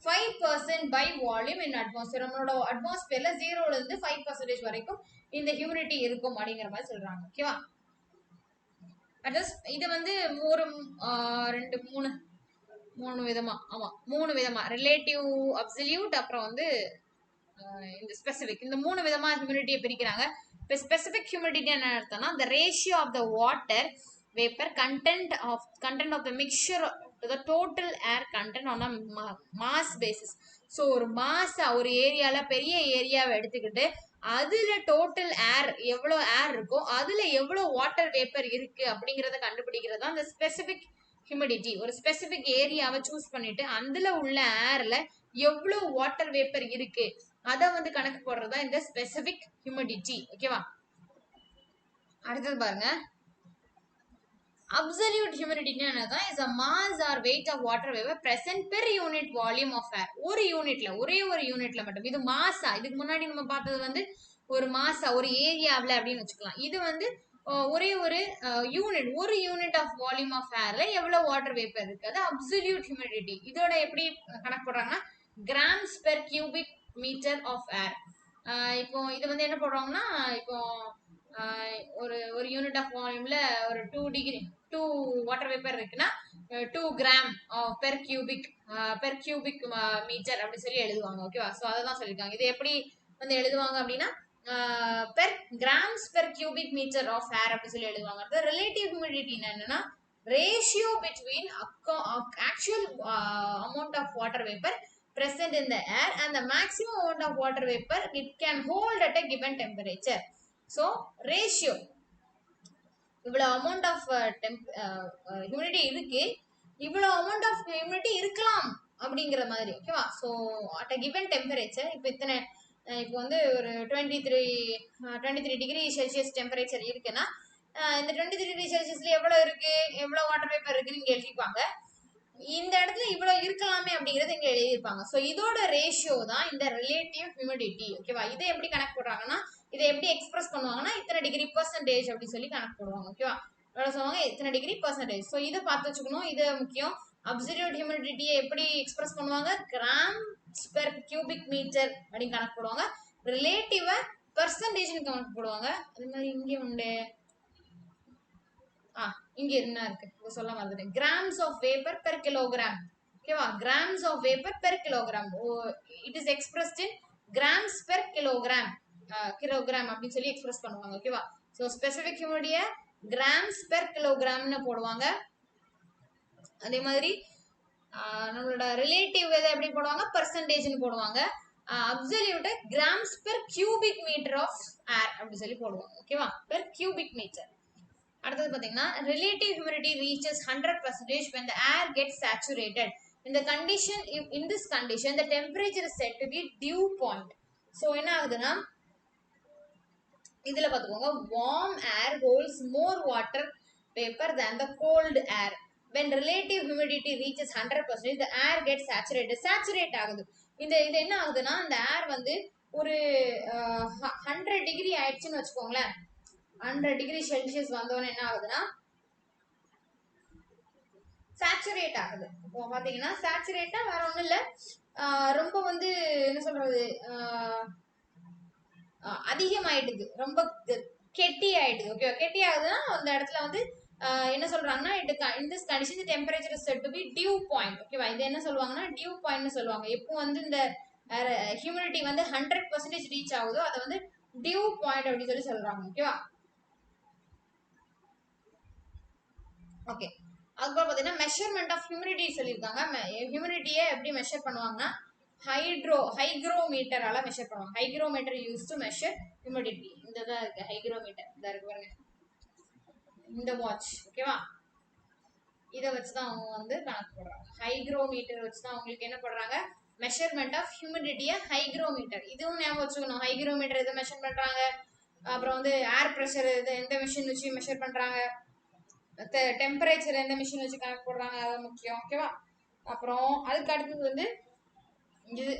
5% by volume in atmosphere. நம்மளோட அட்மாஸ்பியர்ல 0ல இருந்து 5% வரைக்கும் இந்த ஹியூமிடிட்டி இருக்கும் அப்படிங்கிற மாதிரி சொல்றாங்க. ஓகேவா? இது வந்து ஒரு ரெண்டு மூணு விதமா, ஆமா மூணு விதமா, ரிலேட்டிவ், அப்சல்யூட், அப்புறம் வந்து இந்த ஸ்பெசிபிக், இந்த மூணு விதமா ஹியூமிடிட்டியை பிரிக்கிறாங்க. இப்போ ஸ்பெசிபிக் ஹியூமிடிட்டி என்ன அர்த்தம்னா the ratio of the water vapor content of the mixture to the total air content on a mass basis. So ஒரு மாசா ஒரு ஏரியால பெரிய ஏரியாவை எடுத்துக்கிட்டு அதுல டோட்டல் ஏர் எவ்வளோ ஏர் இருக்கோ அதுல எவ்வளோ வாட்டர் வேப்பர் இருக்கு அப்படிங்கிறத கண்டுபிடிக்கிறது தான் இந்த ஸ்பெசிபிக் ஹியூமிடிட்டி. ஒரு ஸ்பெசிபிக் ஏரியாவை சூஸ் பண்ணிட்டு அதுல உள்ள ஏர்ல எவ்வளோ வாட்டர் வேப்பர் இருக்கு அதை வந்து கணக்கு போடுறதா இந்த ஸ்பெசிபிக் ஹியூமிடிட்டி. ஓகேவா? அடுத்தது பாருங்க, absolute humidity என்னதான் is a mass or weight of water vapor present per unit volume of air. ஒரு யூனிட்ல, ஒரே ஒரு யூனிட்ல மட்டும். இது மாசா. இதுக்கு முன்னாடி நம்ம பார்த்தது வந்து ஒரு மாசா ஒரு ஏரியாவில் அப்படின்னு வச்சுக்கலாம். இது வந்து ஒரே ஒரு யூனிட், ஒரு யூனிட் ஆஃப் வால்யூம் ஆஃப் ஏர்ல எவ்வளவு வாட்டர் வேப்பர் இருக்கு, அது அப்சல்யூட் ஹியூமிடிட்டி. இதோட எப்படி கணக்கு போடுறாங்கன்னா grams per cubic metre of air. இப்போ இது வந்து என்ன போடுறாங்கன்னா இப்போ ஒரு யூனிட் ஆஃப் வால்யூம்ல ஒரு 2 வாட்டர் வேப்பர் இருக்குன்னா 2 கிராம் பெர் கியூபிக் மீட்டர் அப்படி சொல்லி எழுதுவாங்க. ஓகேவா? ஸோ அதை தான் சொல்லியிருக்காங்க. இது எப்படி வந்து எழுதுவாங்க அப்படின்னா per grams per cubic metre of air அப்படி சொல்லி எழுதுவாங்க. ரிலேட்டிவ் ஹியூமிடிட்டி என்னன்னா ratio between actual amount of water vapour present in the air and the maximum amount of water vapor it can hold at a given temperature. So ratio இவ்வளவு amount of humidity இருக்கு, இவ்வளவு amount of humidity இருக்கலாம் அப்படிங்கிற மாதிரி. ஓகேவா? So at a given temperature இப்போ இத்தனை இப்போ வந்து ஒரு 23 டிகிரி செல்சியஸ் டெம்பரேச்சர் இருக்குன்னா இந்த 23 டிகிரி செல்சியஸ்ல எவ்வளவு இருக்கு, எவ்வளவு வாட்டர் பேப்பர் இருக்குன்னு இங்க எழுதிப்பாங்க. இந்த இடத்துல இவ்வளவு இருக்கலாமே அப்படிங்கறது இங்க எழுதியிருப்பாங்க. ஸோ இதோட ரேஷியோ தான் இந்த ரிலேட்டிவ் ஹியூமிடிட்டி. ஓகேவா? இதை எப்படி கணக்கு போடுறாங்கன்னா, இதை எப்படி எக்ஸ்பிரஸ் பண்ணுவாங்கன்னா இத்தனை டிகிரி பர்சன்டேஜ் அப்படின்னு சொல்லி கணக்கு போடுவாங்க. ஓகேவா? எவ்வளவு சொல்லுவாங்க, இத்தனை டிகிரி பர்சன்டேஜ். ஸோ இதை பார்த்து வச்சுக்கணும், இது முக்கியம். அப்சல்யூட் ஹியூமிடிட்டியை எப்படி எக்ஸ்பிரஸ் பண்ணுவாங்க, கிராம்ஸ் பெர் கியூபிக் மீட்டர் அப்படின்னு கணக்கு போடுவாங்க. ரிலேட்டிவ பெர்சன்டேஜ்னு கணக்கு போடுவாங்க. அது மாதிரி இங்கே உண்டு, இங்க என்ன இருக்கு சொல்ல மறந்துட்டேன், grams of vapour per kilogram. ஓகேவா? Grams of vapour per kilogram, it is expressed in grams per kilogram. Kilogram அப்படின்னு சொல்லி எக்ஸ்பிரஸ் பண்ணுவாங்க. ஓகேவா? ஸோ ஸ்பெசிபிக் ஹியூமிடிட்டிய கிராம்ஸ் பெர் கிலோகிராம்னு போடுவாங்க. அதே மாதிரி நம்மளோட ரிலேட்டிவ் எதை எப்படி போடுவாங்க, பெர்சன்டேஜ்னு போடுவாங்க. அப்சல்யூட்ட grams per cubic metre of air அப்படி சொல்லி போடுவாங்க. ஓகேவா? Per cubic metre. அடுத்தது பாத்தீங்கன்னா relative humidity reaches 100% when the air gets saturated. In this condition the temperature is said to be dew point. So என்ன ஆகுதுன்னா, இதுல பாத்துக்கோங்க, warm air holds more water vapor than the cold air. When relative humidity reaches 100% the air gets saturate ஆகுது. இது என்ன ஆகுதுன்னா, இந்த ஏர் வந்து ஒரு 100 டிகிரி ஆயிடுச்சுன்னு வச்சுக்கோங்களேன். 100 டிகிரி செல்சியஸ் வந்தோன்னு என்ன ஆகுதுன்னா சேச்சுரேட் ஆகுது. இப்போ பாத்தீங்கன்னா சேச்சுரேட்டா வேற ஒண்ணும் இல்ல, ரொம்ப வந்து என்ன சொல்றது, அதிகமாயிடுது, ரொம்ப கெட்டி ஆயிடுது. ஓகே, கெட்டி ஆகுதுன்னா அந்த இடத்துல வந்து என்ன சொல்றாங்கன்னா, in this condition the temperature is said to be dew point. ஓகேவா? இது என்ன சொல்லுவாங்கன்னா dew point னு சொல்லுவாங்க. எப்போ வந்து இந்த ஹியூமிடிட்டி வந்து 100% ரீச் ஆகுதோ அதை வந்து dew point அப்படின்னு சொல்லி சொல்றாங்க. ஓகேவா? ஓகே, அதுக்கப்புறம் பார்த்தீங்கன்னா மெஷர்மெண்ட் ஆஃப் ஹியூமிடிட்டி சொல்லியிருக்காங்க. ஹியூமிடிட்டியை எப்படி மெஷர் பண்ணுவாங்கன்னா ஹைக்ரோமீட்டரால மெஷர் பண்ணுவாங்க. Hygrometer use to measure humidity. இந்த தான் இருக்கு ஹைக்ரோமீட்டர், இந்த இருக்கு பாருங்க, இந்த வாட்ச். ஓகேவா? இதை வச்சுதான் அவங்க வந்து கணக்கு போடுறாங்க. ஹைக்ரோமீட்டர் வச்சுதான் அவங்களுக்கு என்ன பண்றாங்க, மெஷர்மெண்ட் ஆஃப் ஹியூமிடிட்டியை ஹைக்ரோமீட்டர். இதுவும் ஞாபகம் வச்சுக்கணும், ஹைக்ரோமீட்டர் எதை மெஷர் பண்றாங்க, அப்புறம் வந்து ஏர் ப்ரெஷர் எந்த மிஷின் வச்சு மெஷர் பண்றாங்க, டெம்பரேச்சர் எந்த மிஷின் வச்சு கனெக்ட் போடுறாங்க, அது முக்கியம். ஓகேவா? அப்புறம் அதுக்கு அடுத்தது வந்து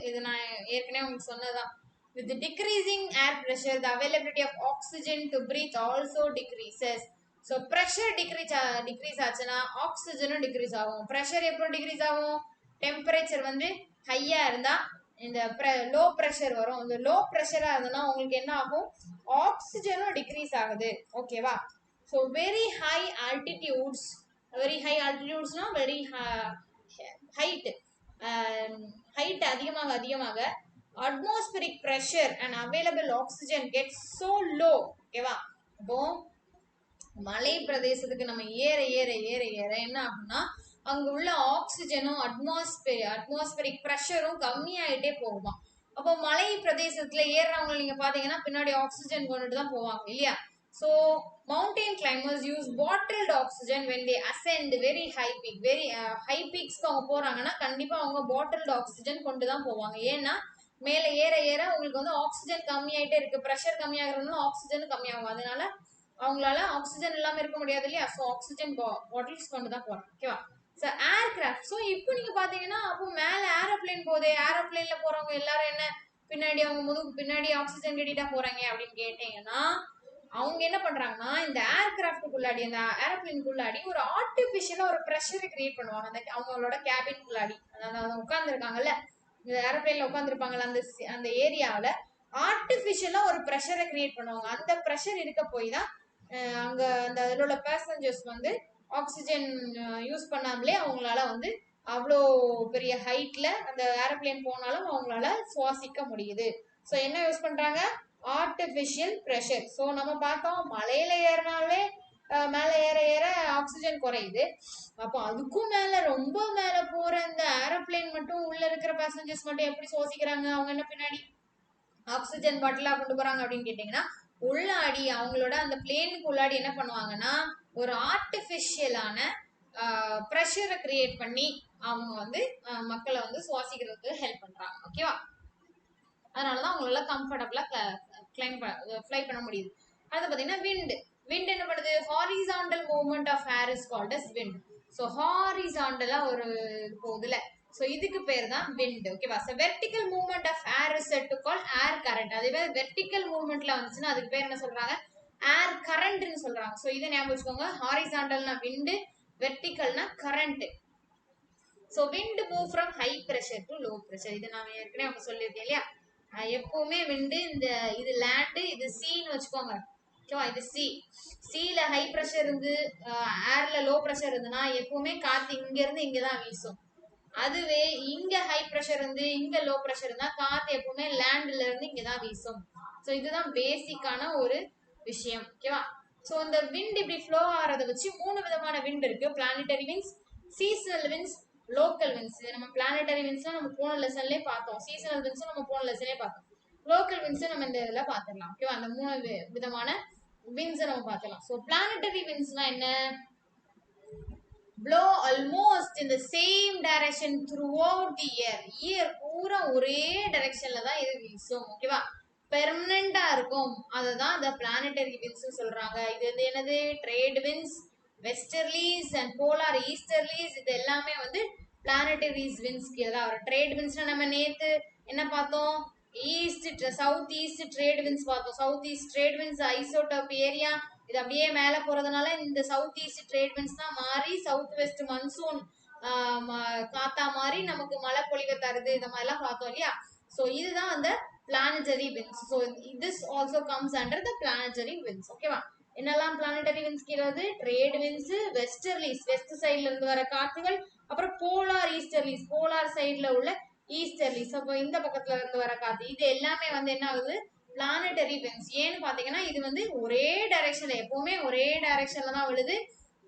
இது நான் ஏற்கனவே உங்களுக்கு சொன்னதுதான், with the decreasing air pressure the availability of oxygen to breathe also decreases. so pressure decrease ஆச்சுன்னா ஆக்சிஜனும் டிக்ரீஸ் ஆகும். ப்ரெஷர் எப்போ டிக்ரீஸ் ஆகும், டெம்பரேச்சர் வந்து ஹையா இருந்தா இந்த லோ ப்ரெஷர் வரும். இந்த லோ ப்ரெஷரா இருந்ததுன்னா உங்களுக்கு என்ன ஆகும், ஆக்சிஜனும் டிக்ரீஸ் ஆகுது. ஓகேவா? so very high altitudes na very height அதிகமாக atmospheric pressure and available oxygen gets so low. ஓகேவா? அப்போ மலை பிரதேசத்துக்கு நம்ம ஏற ஏற ஏற ஏற என்ன ஆகும்னா அங்க உள்ள ஆக்சிஜனும் அட்மாஸ்பெரிக் ப்ரெஷரும் கம்மியாயிட்டே போகுமா. அப்போ மலை பிரதேசத்துல ஏறுறவங்க நீங்க பாத்தீங்கன்னா பின்னாடி ஆக்சிஜன் கொண்டுட்டு தான் போவாங்க இல்லையா? So mountain climbers use bottled oxygen when they ascend very high peak. High peaks அவங்க போறாங்கன்னா கண்டிப்பா அவங்க bottled oxygen கொண்டு தான் போவாங்க. ஏன்னா மேல ஏற ஏற உங்களுக்கு வந்து ஆக்சிஜன் கம்மியாயிட்டே இருக்கு, ப்ரெஷர் கம்மியாகிறதுனால ஆக்சிஜன் கம்மியாகும். அதனால அவங்களால ஆக்சிஜன் இல்லாம இருக்க முடியாது இல்லையா? ஸோ ஆக்சிஜன் பாட்டில்ஸ் கொண்டு தான் போறாங்க. ஓகேவா? So aircraft. ஸோ இப்போ நீங்க பாத்தீங்கன்னா அப்போ மேல ஏரோப்ளேன் போகுது, ஏரோப்ளேன்ல போறவங்க எல்லாரும் என்ன பின்னாடி அவங்க முதுகு பின்னாடி ஆக்சிஜன் கட்டிட்டா போறாங்க அப்படின்னு கேட்டீங்கன்னா அவங்க என்ன பண்றாங்கன்னா இந்த ஏர்கிராஃப்டுக்குள்ளாடி அந்த ஏரோப்ளேனுக்குள்ளாடி ஒரு ஆர்டிபிஷியலா ஒரு ப்ரெஷரை கிரியேட் பண்ணுவாங்க. அந்த அவங்களோட கேபின்குள்ளாடி, அதாவது உட்கார்ந்துருக்காங்கல்ல இந்த ஏரோப்ளேன்ல உட்காந்துருப்பாங்கல்ல அந்த ஏரியாவில ஆர்டிபிஷியலா ஒரு ப்ரெஷரை கிரியேட் பண்ணுவாங்க. அந்த ப்ரெஷர் இருக்க போய் தான் அங்க அந்த அதில் உள்ள பேசஞ்சர்ஸ் வந்து ஆக்சிஜன் யூஸ் பண்ணாமலே அவங்களால வந்து அவ்வளோ பெரிய ஹைட்ல அந்த ஏரோப்ளேன் போனாலும் அவங்களால சுவாசிக்க முடியுது. ஸோ என்ன யூஸ் பண்றாங்க, ஆர்டிபிஷியல் ப்ரெஷர். ஸோ நம்ம பார்த்தோம் மலையில ஏறினாலே மேல ஏற ஏற ஆக்சிஜன் குறையுது. அப்போ அதுக்கும் மேல ரொம்ப மேல போற இந்த ஏரோப்ளேன் மட்டும் உள்ள இருக்கிற பேசஞ்சர்ஸ் மட்டும் எப்படி சுவாசிக்கிறாங்க, அவங்க என்ன பின்னாடி ஆக்சிஜன் பாட்டிலா கொண்டு போறாங்க அப்படின்னு கேட்டீங்கன்னா உள்ளாடி அவங்களோட அந்த பிளேனுக்கு உள்ளாடி என்ன பண்ணுவாங்கன்னா ஒரு ஆர்டிபிஷியலான ப்ரெஷரை கிரியேட் பண்ணி அவங்க வந்து மக்களை வந்து சுவாசிக்கிறதுக்கு ஹெல்ப் பண்றாங்க. ஓகேவா? அதனாலதான் அவங்களால கம்ஃபர்டபுளா ஃப்ளை பண்ண முடியுது. அது பாத்தீங்கன்னா விண்ட் என்ன பண்ணுது? Horizontal movement of air is called as wind. So ஹாரிசாண்டலா ஒரு போகுதுல, ஸோ இதுக்கு பேர் தான் விண்ட். ஓகேவா? So vertical movement of air is set to call air current. அதே மாதிரி வெர்டிக்கல் மூவ்மெண்ட்ல வந்துச்சுன்னா அதுக்கு பேர் என்ன சொல்றாங்க? ஏர் கரண்ட்னு சொல்றாங்க. ஸோ இதை ஞாபகம் வச்சுக்கோங்க. ஹாரிசாண்டல்னா விண்ட், வெர்டிக்கல்னா current. So wind move from high pressure to low pressure. இதை நான் ஏற்கனவே அவங்க சொல்லியிருக்கேன் இல்லையா? எப்பவுமே விண்டு இந்த இது லேண்டு, இது சீன்னு வச்சுக்கோங்க. ஓகேவா? இது சீல ஹை ப்ரெஷர் இருந்து ஏர்ல லோ ப்ரெஷர் இருந்துன்னா எப்பவுமே காத்து இங்க இருந்து இங்கதான் வீசும். அதுவே இங்க ஹை ப்ரெஷர் இருந்து இங்க லோ ப்ரெஷர் இருந்தா காத்து எப்பவுமே லேண்ட்ல இருந்து இங்கதான் வீசும். ஸோ இதுதான் பேசிக்கான ஒரு விஷயம். ஓகேவா? ஸோ இந்த விண்ட் இப்படி ஃப்ளோ ஆகிறத வச்சு 3 விதமான விண்ட் இருக்கு. Planetary winds, seasonal winds, local winds. நம்ம பிளானட்டரி விண்ட்ஸ்லாம் நம்ம போன லெசன்லயே பார்த்தோம். சீசனல் விண்ட்ஸும் நம்ம போன லெசன்லயே பார்த்தோம். லோக்கல் விண்ட்ஸும் நம்ம இந்த இதில் பார்த்துடலாம். ஓகேவா? அந்த 3 விதமான விண்ட்ஸை நம்ம பார்த்துடலாம். ஸோ பிளானட்டரி விண்ட்ஸ்னா என்ன? blow almost in the same direction throughout the year பூரா ஒரே டைரக்ஷன்ல தான் இது வீசும். ஓகேவா? பெர்மனண்டா இருக்கும். அதுதான் the planetary winds சொல்றாங்க. இது வந்து என்னது? ட்ரேட் விண்ட்ஸ், வெஸ்டர்லிஸ் அண்ட் போலார் ஈஸ்டர்லிஸ், இது எல்லாமே வந்து பிளானட்டரி விண்ட்ஸ் கீழ தான் வரும். ட்ரேட் விண்ட்ஸ்னா நம்ம நேத்து என்ன பார்த்தோம்? சவுத் ஈஸ்ட் ட்ரேட் விண்ட்ஸ் பார்த்தோம். South east trade winds isotope area இது அப்படியே மேல போறதுனால இந்த சவுத் ஈஸ்ட் ட்ரேட் விண்ட்ஸ் தான் மாறி சவுத் வெஸ்ட் மன்சூன் காத்தா மாதிரி நமக்கு மழை பொழிவை தருது. இந்த மாதிரி எல்லாம் பார்த்தோம் இல்லையா? சோ இதுதான் அந்த planetary winds. So this also comes under the planetary winds. ஓகேவா? என்னெல்லாம் பிளானட்டரி விண்ட்ஸ் கீழே? ட்ரேட் விண்ட்ஸ், வெஸ்டர்லிஸ் வெஸ்ட் சைட்ல இருந்து வர காத்துகள், அப்புறம் போலார் ஈஸ்டர்லிஸ் போலார் சைட்ல உள்ள ஈஸ்டர்லிஸ், அப்போ இந்த பக்கத்துல இருந்து வர காத்து, இது எல்லாமே வந்து என்ன ஆகுது? Planetary winds. ஏன்னு பாத்தீங்கன்னா இது வந்து ஒரே டைரக்ஷன்ல, எப்பவுமே ஒரே டைரக்ஷன்ல தான் விழுது.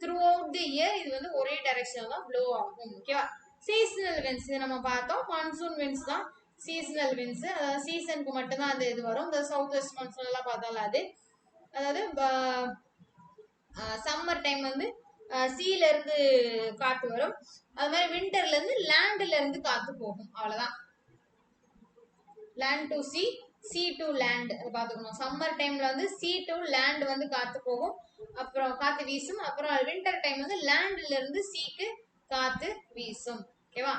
த்ரூ அவுட் தி இயர் இது வந்து ஒரே டைரக்ஷன்ல தான் ப்ளோ ஆகும். ஓகேவா? சீசனல் விண்ட்ஸ் நம்ம பார்த்தோம். மான்சூன் விண்ட்ஸ் தான் சீசனல் விண்ட்ஸ். அதாவது சீசனுக்கு மட்டும்தான் அந்த இது வரும். இந்த சவுத் வெஸ்ட் மான்சூன் எல்லாம் பார்த்தாலும் அது அதாவது சம்மர் டைம் வந்து சீல இருந்து காத்து வரும். அது மாதிரி விண்டர்ல இருந்து லேண்ட்ல இருந்து காத்து போகும். அவ்வளவுதான். Land to C, C to land பாத்துக்கணும். சம்மர் டைம்ல வந்து சி டு லேண்ட் வந்து காத்து போகும், அப்புறம் காத்து வீசும். அப்புறம் விண்டர் டைம் வந்து லேண்ட்ல இருந்து சீக்கு காத்து வீசும். ஓகேவா?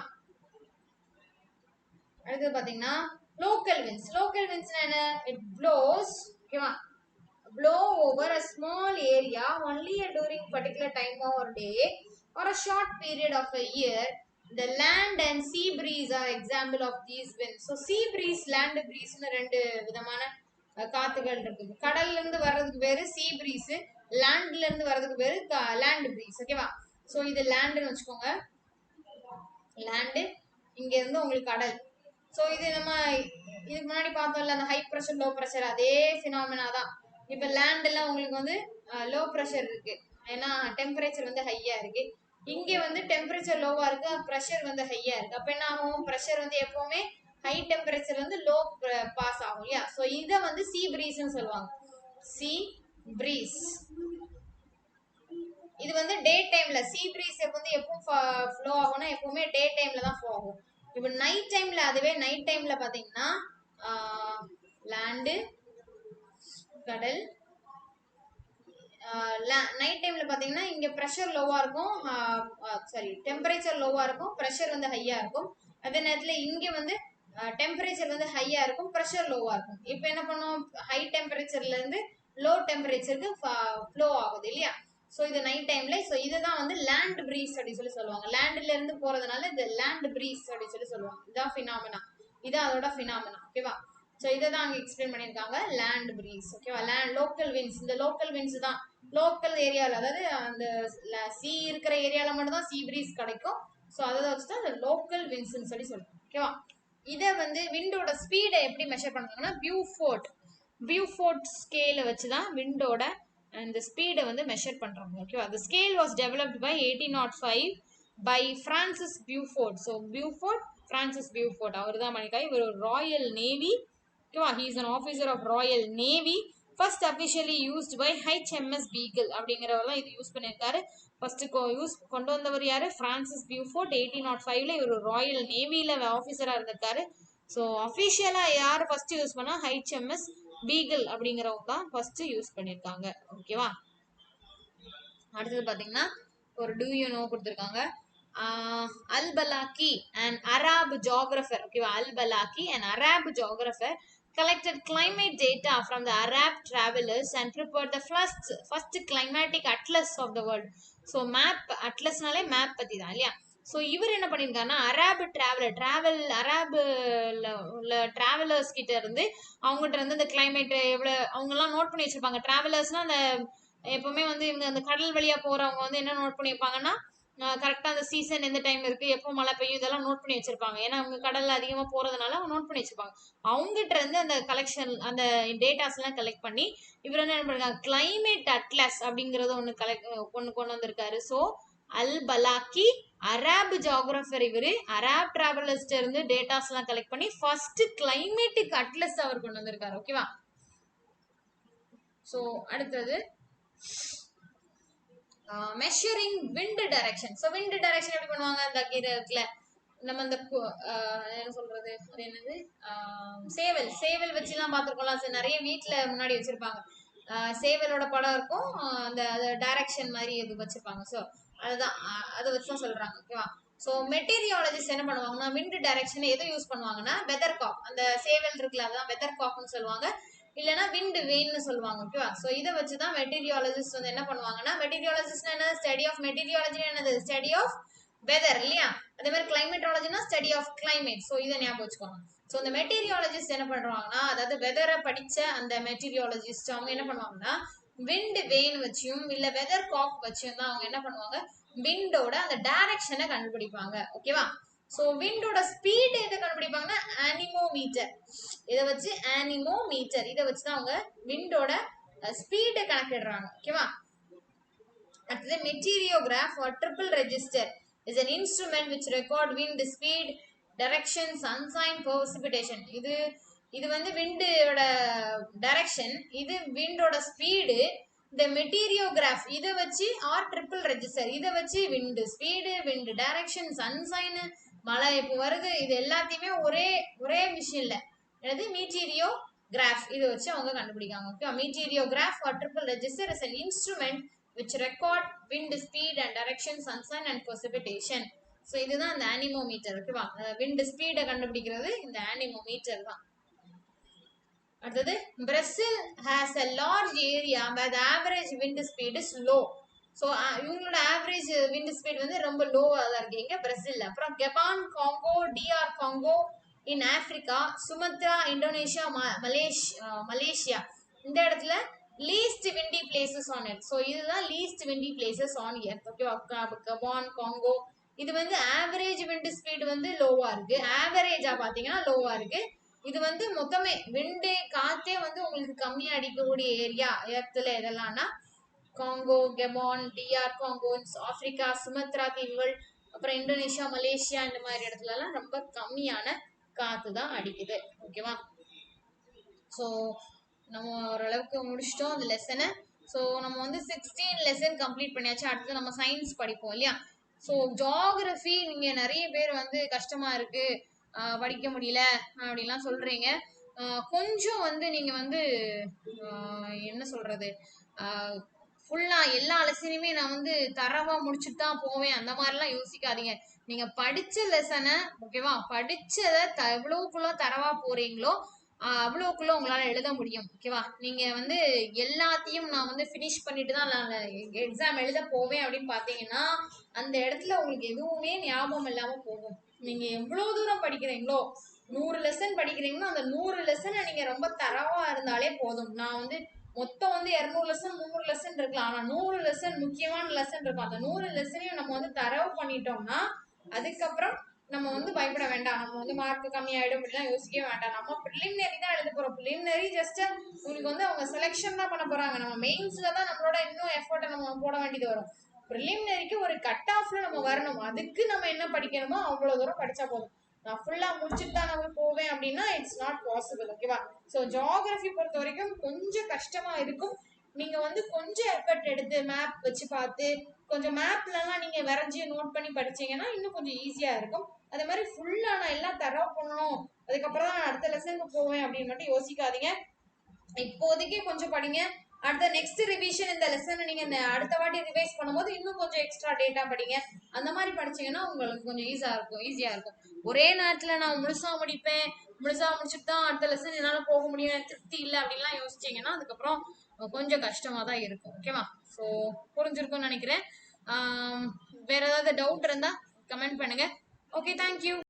அடுத்து பாத்தீங்கன்னா லோக்கல் விண்ட்ஸ். லோக்கல் விண்ட்ஸ் என்ன? It blows. ஓகேவா? blow over a small area only during particular time or day or a short period of a year. The land and sea breeze are example of these winds. So sea breeze, land breeze னு ரெண்டு விதமான காத்துகள் இருக்கு. கடல்ல இருந்து வர்றதுக்கு பேரு sea breeze, landல இருந்து வர்றதுக்கு பேரு land breeze. ஓகேவா? சோ இது landன்னு வச்சுக்கோங்க. land, இங்க இருந்து உங்களுக்கு கடல். சோ இது நம்ம இதுக்கு முன்னாடி பார்த்தோம்ல அந்த ஹை ப்ரெஷர் லோ ப்ரெஷர், அதே பினாமினா தான். இப்ப லேண்ட்ல உங்களுக்கு வந்து லோ ப்ரெஷர் இருக்கு, ஏன்னா டெம்பரேச்சர் வந்து ஹையா இருக்கு. இங்க வந்து டெம்பரேச்சர் லோவா இருக்கு, ப்ரெஷர் வந்து ஹையா இருக்கு. அப்ப என்ன ஆகும்? ப்ரெஷர் வந்து எப்பவுமே ஹை டெம்பரேச்சர் வந்து லோ பாஸ் ஆகும் இல்லையா? சோ இத வந்து சி பிரீஸ்னு சொல்லுவாங்க. C breeze. இது வந்து டே டைம்ல சி பிரீஸ் வந்து எப்போ ஃப்ளோ ஆகும்னா எப்பவுமே டே டைம்ல தான் ஃப்ளோ ஆகும். இப்போ நைட் டைம்ல, அதுவே நைட் டைம்ல பாத்தீங்கன்னா லேண்டு, கடல், நைட் டைம்ல பாத்தீங்கன்னா இங்க ப்ரெஷர் லோவா இருக்கும், சாரி டெம்பரேச்சர் லோவா இருக்கும், ப்ரெஷர் வந்து ஹையா இருக்கும். அதே நேரத்துல இங்க வந்து டெம்பரேச்சர் வந்து ஹையா இருக்கும், ப்ரெஷர் லோவா இருக்கும். இப்போ என்ன பண்ணும்? ஹை டெம்பரேச்சர்ல இருந்து லோ டெம்பரேச்சருக்கு ஃப்ளோ ஆகுது இல்லையா? ஸோ இது நைட் டைம்ல. ஸோ இதுதான் வந்து லேண்ட் பிரீஸ் அப்படின்னு சொல்லி சொல்லுவாங்க. லேண்ட்ல இருந்து போறதுனால இது லேண்ட் பிரீஸ் அப்படின்னு சொல்லி சொல்லுவாங்க. இதான் ஃபினாமினா, இதான் அதோட ஃபினாமினா. ஓகேவா? ஸோ இதை தான் அங்கே எக்ஸ்பிளைன் பண்ணியிருக்காங்க, லேண்ட் பிரீஸ். ஓகேவா? லோக்கல் விண்ட்ஸ், இந்த லோக்கல் விண்ட்ஸ் தான் லோக்கல் ஏரியாவில், அதாவது அந்த சி இருக்கிற ஏரியால மட்டும் தான் சி பிரீஸ் கிடைக்கும். ஸோ அதை வச்சு தான் அந்த லோக்கல் விண்ட்ஸ்ன்னு சொல்லி சொல்லுவாங்க. ஓகேவா? இதை வந்து விண்டோட ஸ்பீடை எப்படி மெஷர் பண்ணுறாங்கன்னா பியூஃபோர்ட் ஸ்கேலை வச்சு தான் விண்டோட அந்த ஸ்பீடை வந்து மெஷர் பண்றாங்க. ஓகேவா? the scale was developed by 1805 by Francis Beaufort. so Francis Beaufort அவர் தான் பண்ணிருக்காரு. இவர் ராயல் நேவி. ஓகேவா? he is an officer of Royal Navy. First officially used by HMS Beagle அப்படிங்கிறவர் தான் இது யூஸ் பண்ணியிருக்காரு. ஃபர்ஸ்ட் கொண்டு வந்தவர் யாரு? Francis Beaufort. 1805ல இவர் ராயல் நேவியில ஆஃபீஸரா இருந்திருக்காரு. ஸோ அஃபிஷியலா யார் ஃபர்ஸ்ட் யூஸ் பண்ணா? ஹெச்எம்எஸ் பீகிள் அப்படிங்கிறவங்க தான் ஃபர்ஸ்ட் யூஸ் பண்ணியிருக்காங்க. ஓகேவா? அடுத்தது பாத்தீங்கன்னா ஒரு டூ யூ நோ கொடுத்துருக்காங்க. Al-Balaki, an Arab geographer, ஓகேவா? Al-Balaki, an Arab geographer, collected climate data from the Arab travelers and prepared the first climatic atlas of the world. So map atlasனாலே map பத்தி தான் இல்லையா? ஸோ இவர் என்ன பண்ணியிருக்காருன்னா Arab travellers கிட்ட இருந்து அவங்ககிட்ட இருந்து இந்த கிளைமேட் எவ்வளோ அவங்கெல்லாம் நோட் பண்ணி வச்சிருப்பாங்க. டிராவலர்ஸ்னா அந்த எப்பவுமே வந்து இவங்க அந்த கடல் வழியா போறவங்க வந்து என்ன நோட் பண்ணியிருப்பாங்கன்னா கரெக்டாக அந்த சீசன் எந்த டைம் இருக்கு, எப்போ மழை பெய்யும், இதெல்லாம் நோட் பண்ணி வச்சிருப்பாங்க. ஏன்னா அவங்க கடல்ல அதிகமா போறதுனால அவங்க நோட் பண்ணி வச்சிருப்பாங்க. அவங்ககிட்ட இருந்து அந்த கலெக்ஷன் அந்த டேட்டாஸ் எல்லாம் கலெக்ட் பண்ணி இவர் என்ன பண்ணிருக்காங்க? கிளைமேட் அட்லஸ் அப்படிங்கறது ஒண்ணு கொண்டு வந்திருக்காரு. ஸோ அல்-பலாக்கி அரேப் ஜியோகிராஃபர், இவரு அரேப் டிராவலர்ஸ்ட இருந்து டேட்டாஸ் எல்லாம் கலெக்ட் பண்ணி ஃபர்ஸ்ட் கிளைமேட்டிக் அட்லஸ் அவர் கொண்டு வந்திருக்காரு. ஓகேவா? ஸோ அடுத்தது measuring wind direction. So wind direction எப்படி பண்ணுவாங்க? அந்த இருக்குல்ல நம்ம அந்த என்ன சொல்றது, அது என்னது, சேவல் வச்சுலாம் பார்த்துருக்கோம்ல, நிறைய வீட்டில் முன்னாடி வச்சிருப்பாங்க. சேவலோட படம் இருக்கும், அந்த டைரக்ஷன் மாதிரி இது வச்சிருப்பாங்க. ஸோ அதுதான் அதை வச்சு தான் சொல்றாங்க. ஓகேவா? ஸோ மெட்டீரியாலஜிஸ்ட் என்ன பண்ணுவாங்கன்னா விண்ட் டைரக்ஷன் எதை யூஸ் பண்ணுவாங்கன்னா வெதர் காக், அந்த சேவல் இருக்குல்ல அதான் வெதர் காக்னு சொல்லுவாங்க, இல்லைன்னா விண்ட் வெயின்னு சொல்லுவாங்க. ஓகேவா? ஸோ இதை வச்சுதான் மெட்டீரியாலஜிஸ்ட் வந்து என்ன பண்ணுவாங்கன்னா, மெட்டீரியாலஜிஸ்ட் என்ன, ஸ்டடி ஆஃப் மெட்டீரியாலஜி என்னது, ஸ்டடி ஆஃப் வெதர் இல்லையா? அதே மாதிரி கிளைமேட்டாலஜினா ஸ்டடி ஆஃப் கிளைமேட். ஸோ இதை ஞாபகம் வச்சுக்கோங்க. ஸோ இந்த மெட்டீரியாலஜிஸ்ட் என்ன பண்றாங்கன்னா, அதாவது வெதரை படிச்ச அந்த மெட்டீரியாலஜிஸ்ட் அவங்க என்ன பண்ணுவாங்கன்னா விண்ட் வெயின் வச்சியும் இல்ல வெதர் காக் வச்சியும் தான் அவங்க என்ன பண்ணுவாங்க, விண்டோட அந்த டைரக்ஷனை கண்டுபிடிப்பாங்க. ஓகேவா? ஸோ விண்டோட ஸ்பீட் எதை கண்டுபிடிப்பாங்கன்னா ஆனிமோமீட்டர். இதை வச்சு ஆனிமோமீட்டர் இதை வச்சுதான் அவங்க விண்டோட ஸ்பீடை கணக்கிடுறாங்க. ஓகேவா? அடுத்தது மெட்டீரியோகிராஃப் or triple register is an instrument which record wind speed, direction, sunshine, precipitation. இது வந்து விண்டோட டைரக்ஷன், இது விண்டோட ஸ்பீடு. இந்த மெட்டீரியோகிராஃப் இதை வச்சு ஆர் ட்ரிபிள் ரெஜிஸ்டர் இதை வச்சு விண்டு ஸ்பீடு, விண்டு டைரக்ஷன், சன்சைன், மழை எப்போ வருது, இது எல்லாத்தையுமே ஒரே மிஷின்ல என்னது மெட்டீரியோகிராஃப் இதை வச்சு அவங்க கண்டுபிடிக்காங்க. Okay, meteorograph or triple register is an instrument which record wind speed and direction, sunshine and precipitation. So இதுதான் இந்த ஆனிமோமீட்டர். ஓகேவா? விண்ட் ஸ்பீடை கண்டுபிடிக்கிறது இந்த ஆனிமோமீட்டர் தான். அடுத்தது Brazil has a large area where the average wind speed is low. So இவங்களோட average wind speed வந்து ரொம்ப லோவா தான் இருக்கு இங்க பிரேசில்ல. அப்புறம் Gabon, Congo, DR Congo in Africa, Sumatra, Indonesia, Malaysia இந்த இடத்துல least windy places on earth. So இதுதான் least windy places on earth. ஓகேவா? கெபான், காங்கோ இது வந்து ஆவரேஜ் விண்ட் ஸ்பீட் வந்து லோவா இருக்கு, ஆவரேஜா பாத்தீங்கன்னா லோவா இருக்கு. இது வந்து மொத்தமே விண்டு காத்தே வந்து உங்களுக்கு கம்மியா அடிக்கக்கூடிய ஏரியா எர்த்துல எதெல்லாம்னா Congo, Gabon, DR Congo, Africa, Sumatra தீவுகள், அப்புறம் இந்தோனேஷியா, மலேசியா இந்த மாதிரி இடத்துல எல்லாம் ரொம்ப கம்மியான காத்து தான் அடிக்குது. ஓகேவா? ஸோ நம்ம ஓரளவுக்கு முடிச்சிட்டோம் அந்த லெசனை. ஸோ நம்ம வந்து 16 லெசன் கம்ப்ளீட் பண்ணியாச்சு. அடுத்து நம்ம சயின்ஸ் படிப்போம் இல்லையா? ஸோ ஜியாகிரபி நீங்க நிறைய பேர் வந்து கஷ்டமா இருக்கு, படிக்க முடியல அப்படின்லாம் சொல்றீங்க. கொஞ்சம் வந்து நீங்க வந்து என்ன சொல்றது, ஃபுல்லா எல்லா லெசனையுமே நான் வந்து தரவா முடிச்சுட்டு தான் போவேன் அந்த மாதிரிலாம் யோசிக்காதீங்க. நீங்க படிச்ச லெசனை ஓகேவா, படிச்சதை எவ்வளவுக்குள்ள தரவா போறீங்களோ அவ்வளவுக்குள்ள உங்களால எழுத முடியும். ஓகேவா? நீங்க வந்து எல்லாத்தையும் நான் வந்து பினிஷ் பண்ணிட்டு தான் நான் எக்ஸாம் எழுத போவேன் அப்படின்னு பாத்தீங்கன்னா அந்த இடத்துல உங்களுக்கு எதுவுமே ஞாபகம் இல்லாம போகும். நீங்க எவ்வளவு தூரம் படிக்கிறீங்களோ, 100 லெசன் படிக்கிறீங்கன்னா அந்த 100 லெசனை நீங்க ரொம்ப தரவா இருந்தாலே போதும். நான் வந்து மொத்தம் வந்து 200 லெசன் 300 லெசன் இருக்கலாம், ஆனா 100 லெசன் முக்கியமான லெசன் இருக்கும். அந்த 100 லெசனையும் நம்ம வந்து தரவு பண்ணிட்டோம்னா அதுக்கப்புறம் நம்ம வந்து பயப்பட வேண்டாம், நம்ம வந்து மார்க் கம்மியாயிடும் அப்படிலாம் யோசிக்கவே வேண்டாம். நம்ம ப்ரிலிமினரி தான் எழுத போறோம். ப்ரிலிமினரி ஜஸ்ட் உங்களுக்கு வந்து அவங்க செலெக்ஷன் தான் பண்ண போறாங்க. நம்ம மெயின்ஸ்ல தான் நம்மளோட இன்னும் எஃபோர்ட்டை நம்ம போட வேண்டியது வரும். ப்ரிலிமினரிக்கு ஒரு கட் ஆஃப்ல நம்ம வரணும், அதுக்கு நம்ம என்ன படிக்கணுமோ அவ்வளவு தூரம் படிச்சா போதும். நான் ஃபுல்லா முடிச்சுட்டு தான் நான் போவேன் அப்படின்னா இட்ஸ் நாட் பாசிபிள். ஓகேவா? ஸோ ஜியாகிரபி பொறுத்த வரைக்கும் கொஞ்சம் கஷ்டமா இருக்கும். நீங்க வந்து கொஞ்சம் எஃபர்ட் எடுத்து மேப் வச்சு பார்த்து கொஞ்சம் மேப்லலாம் நீங்க வரைஞ்சி நோட் பண்ணி படிச்சீங்கன்னா இன்னும் கொஞ்சம் ஈஸியா இருக்கும். அதே மாதிரி ஃபுல்லா நான் எல்லாம் தரவு பண்ணணும் அதுக்கப்புறம் தான் நான் அடுத்த லெசனுக்கு போவேன் அப்படின்னு மட்டும் யோசிக்காதீங்க. இப்போதைக்கு கொஞ்சம் படிங்க. அடுத்த நெக்ஸ்ட் ரிவிஷன் இந்த லெசனை நீங்க அடுத்த வாட்டி ரிவைஸ் பண்ணும்போது இன்னும் கொஞ்சம் எக்ஸ்ட்ரா டேட்டா படிங்க. அந்த மாதிரி படிச்சீங்கன்னா உங்களுக்கு கொஞ்சம் ஈஸியா இருக்கும். ஒரே நேரத்துல நான் முழுசா முடிச்சுட்டு தான் அடுத்த லெசன் என்னால போக முடியும் திருப்தி இல்லை அப்படின்லாம் யோசிச்சீங்கன்னா அதுக்கப்புறம் கொஞ்சம் கஷ்டமா தான் இருக்கும். ஓகேவா? ஸோ புரிஞ்சிருக்கும்னு நினைக்கிறேன். வேற ஏதாவது டவுட் இருந்தா கமெண்ட் பண்ணுங்க. Okay, thank you.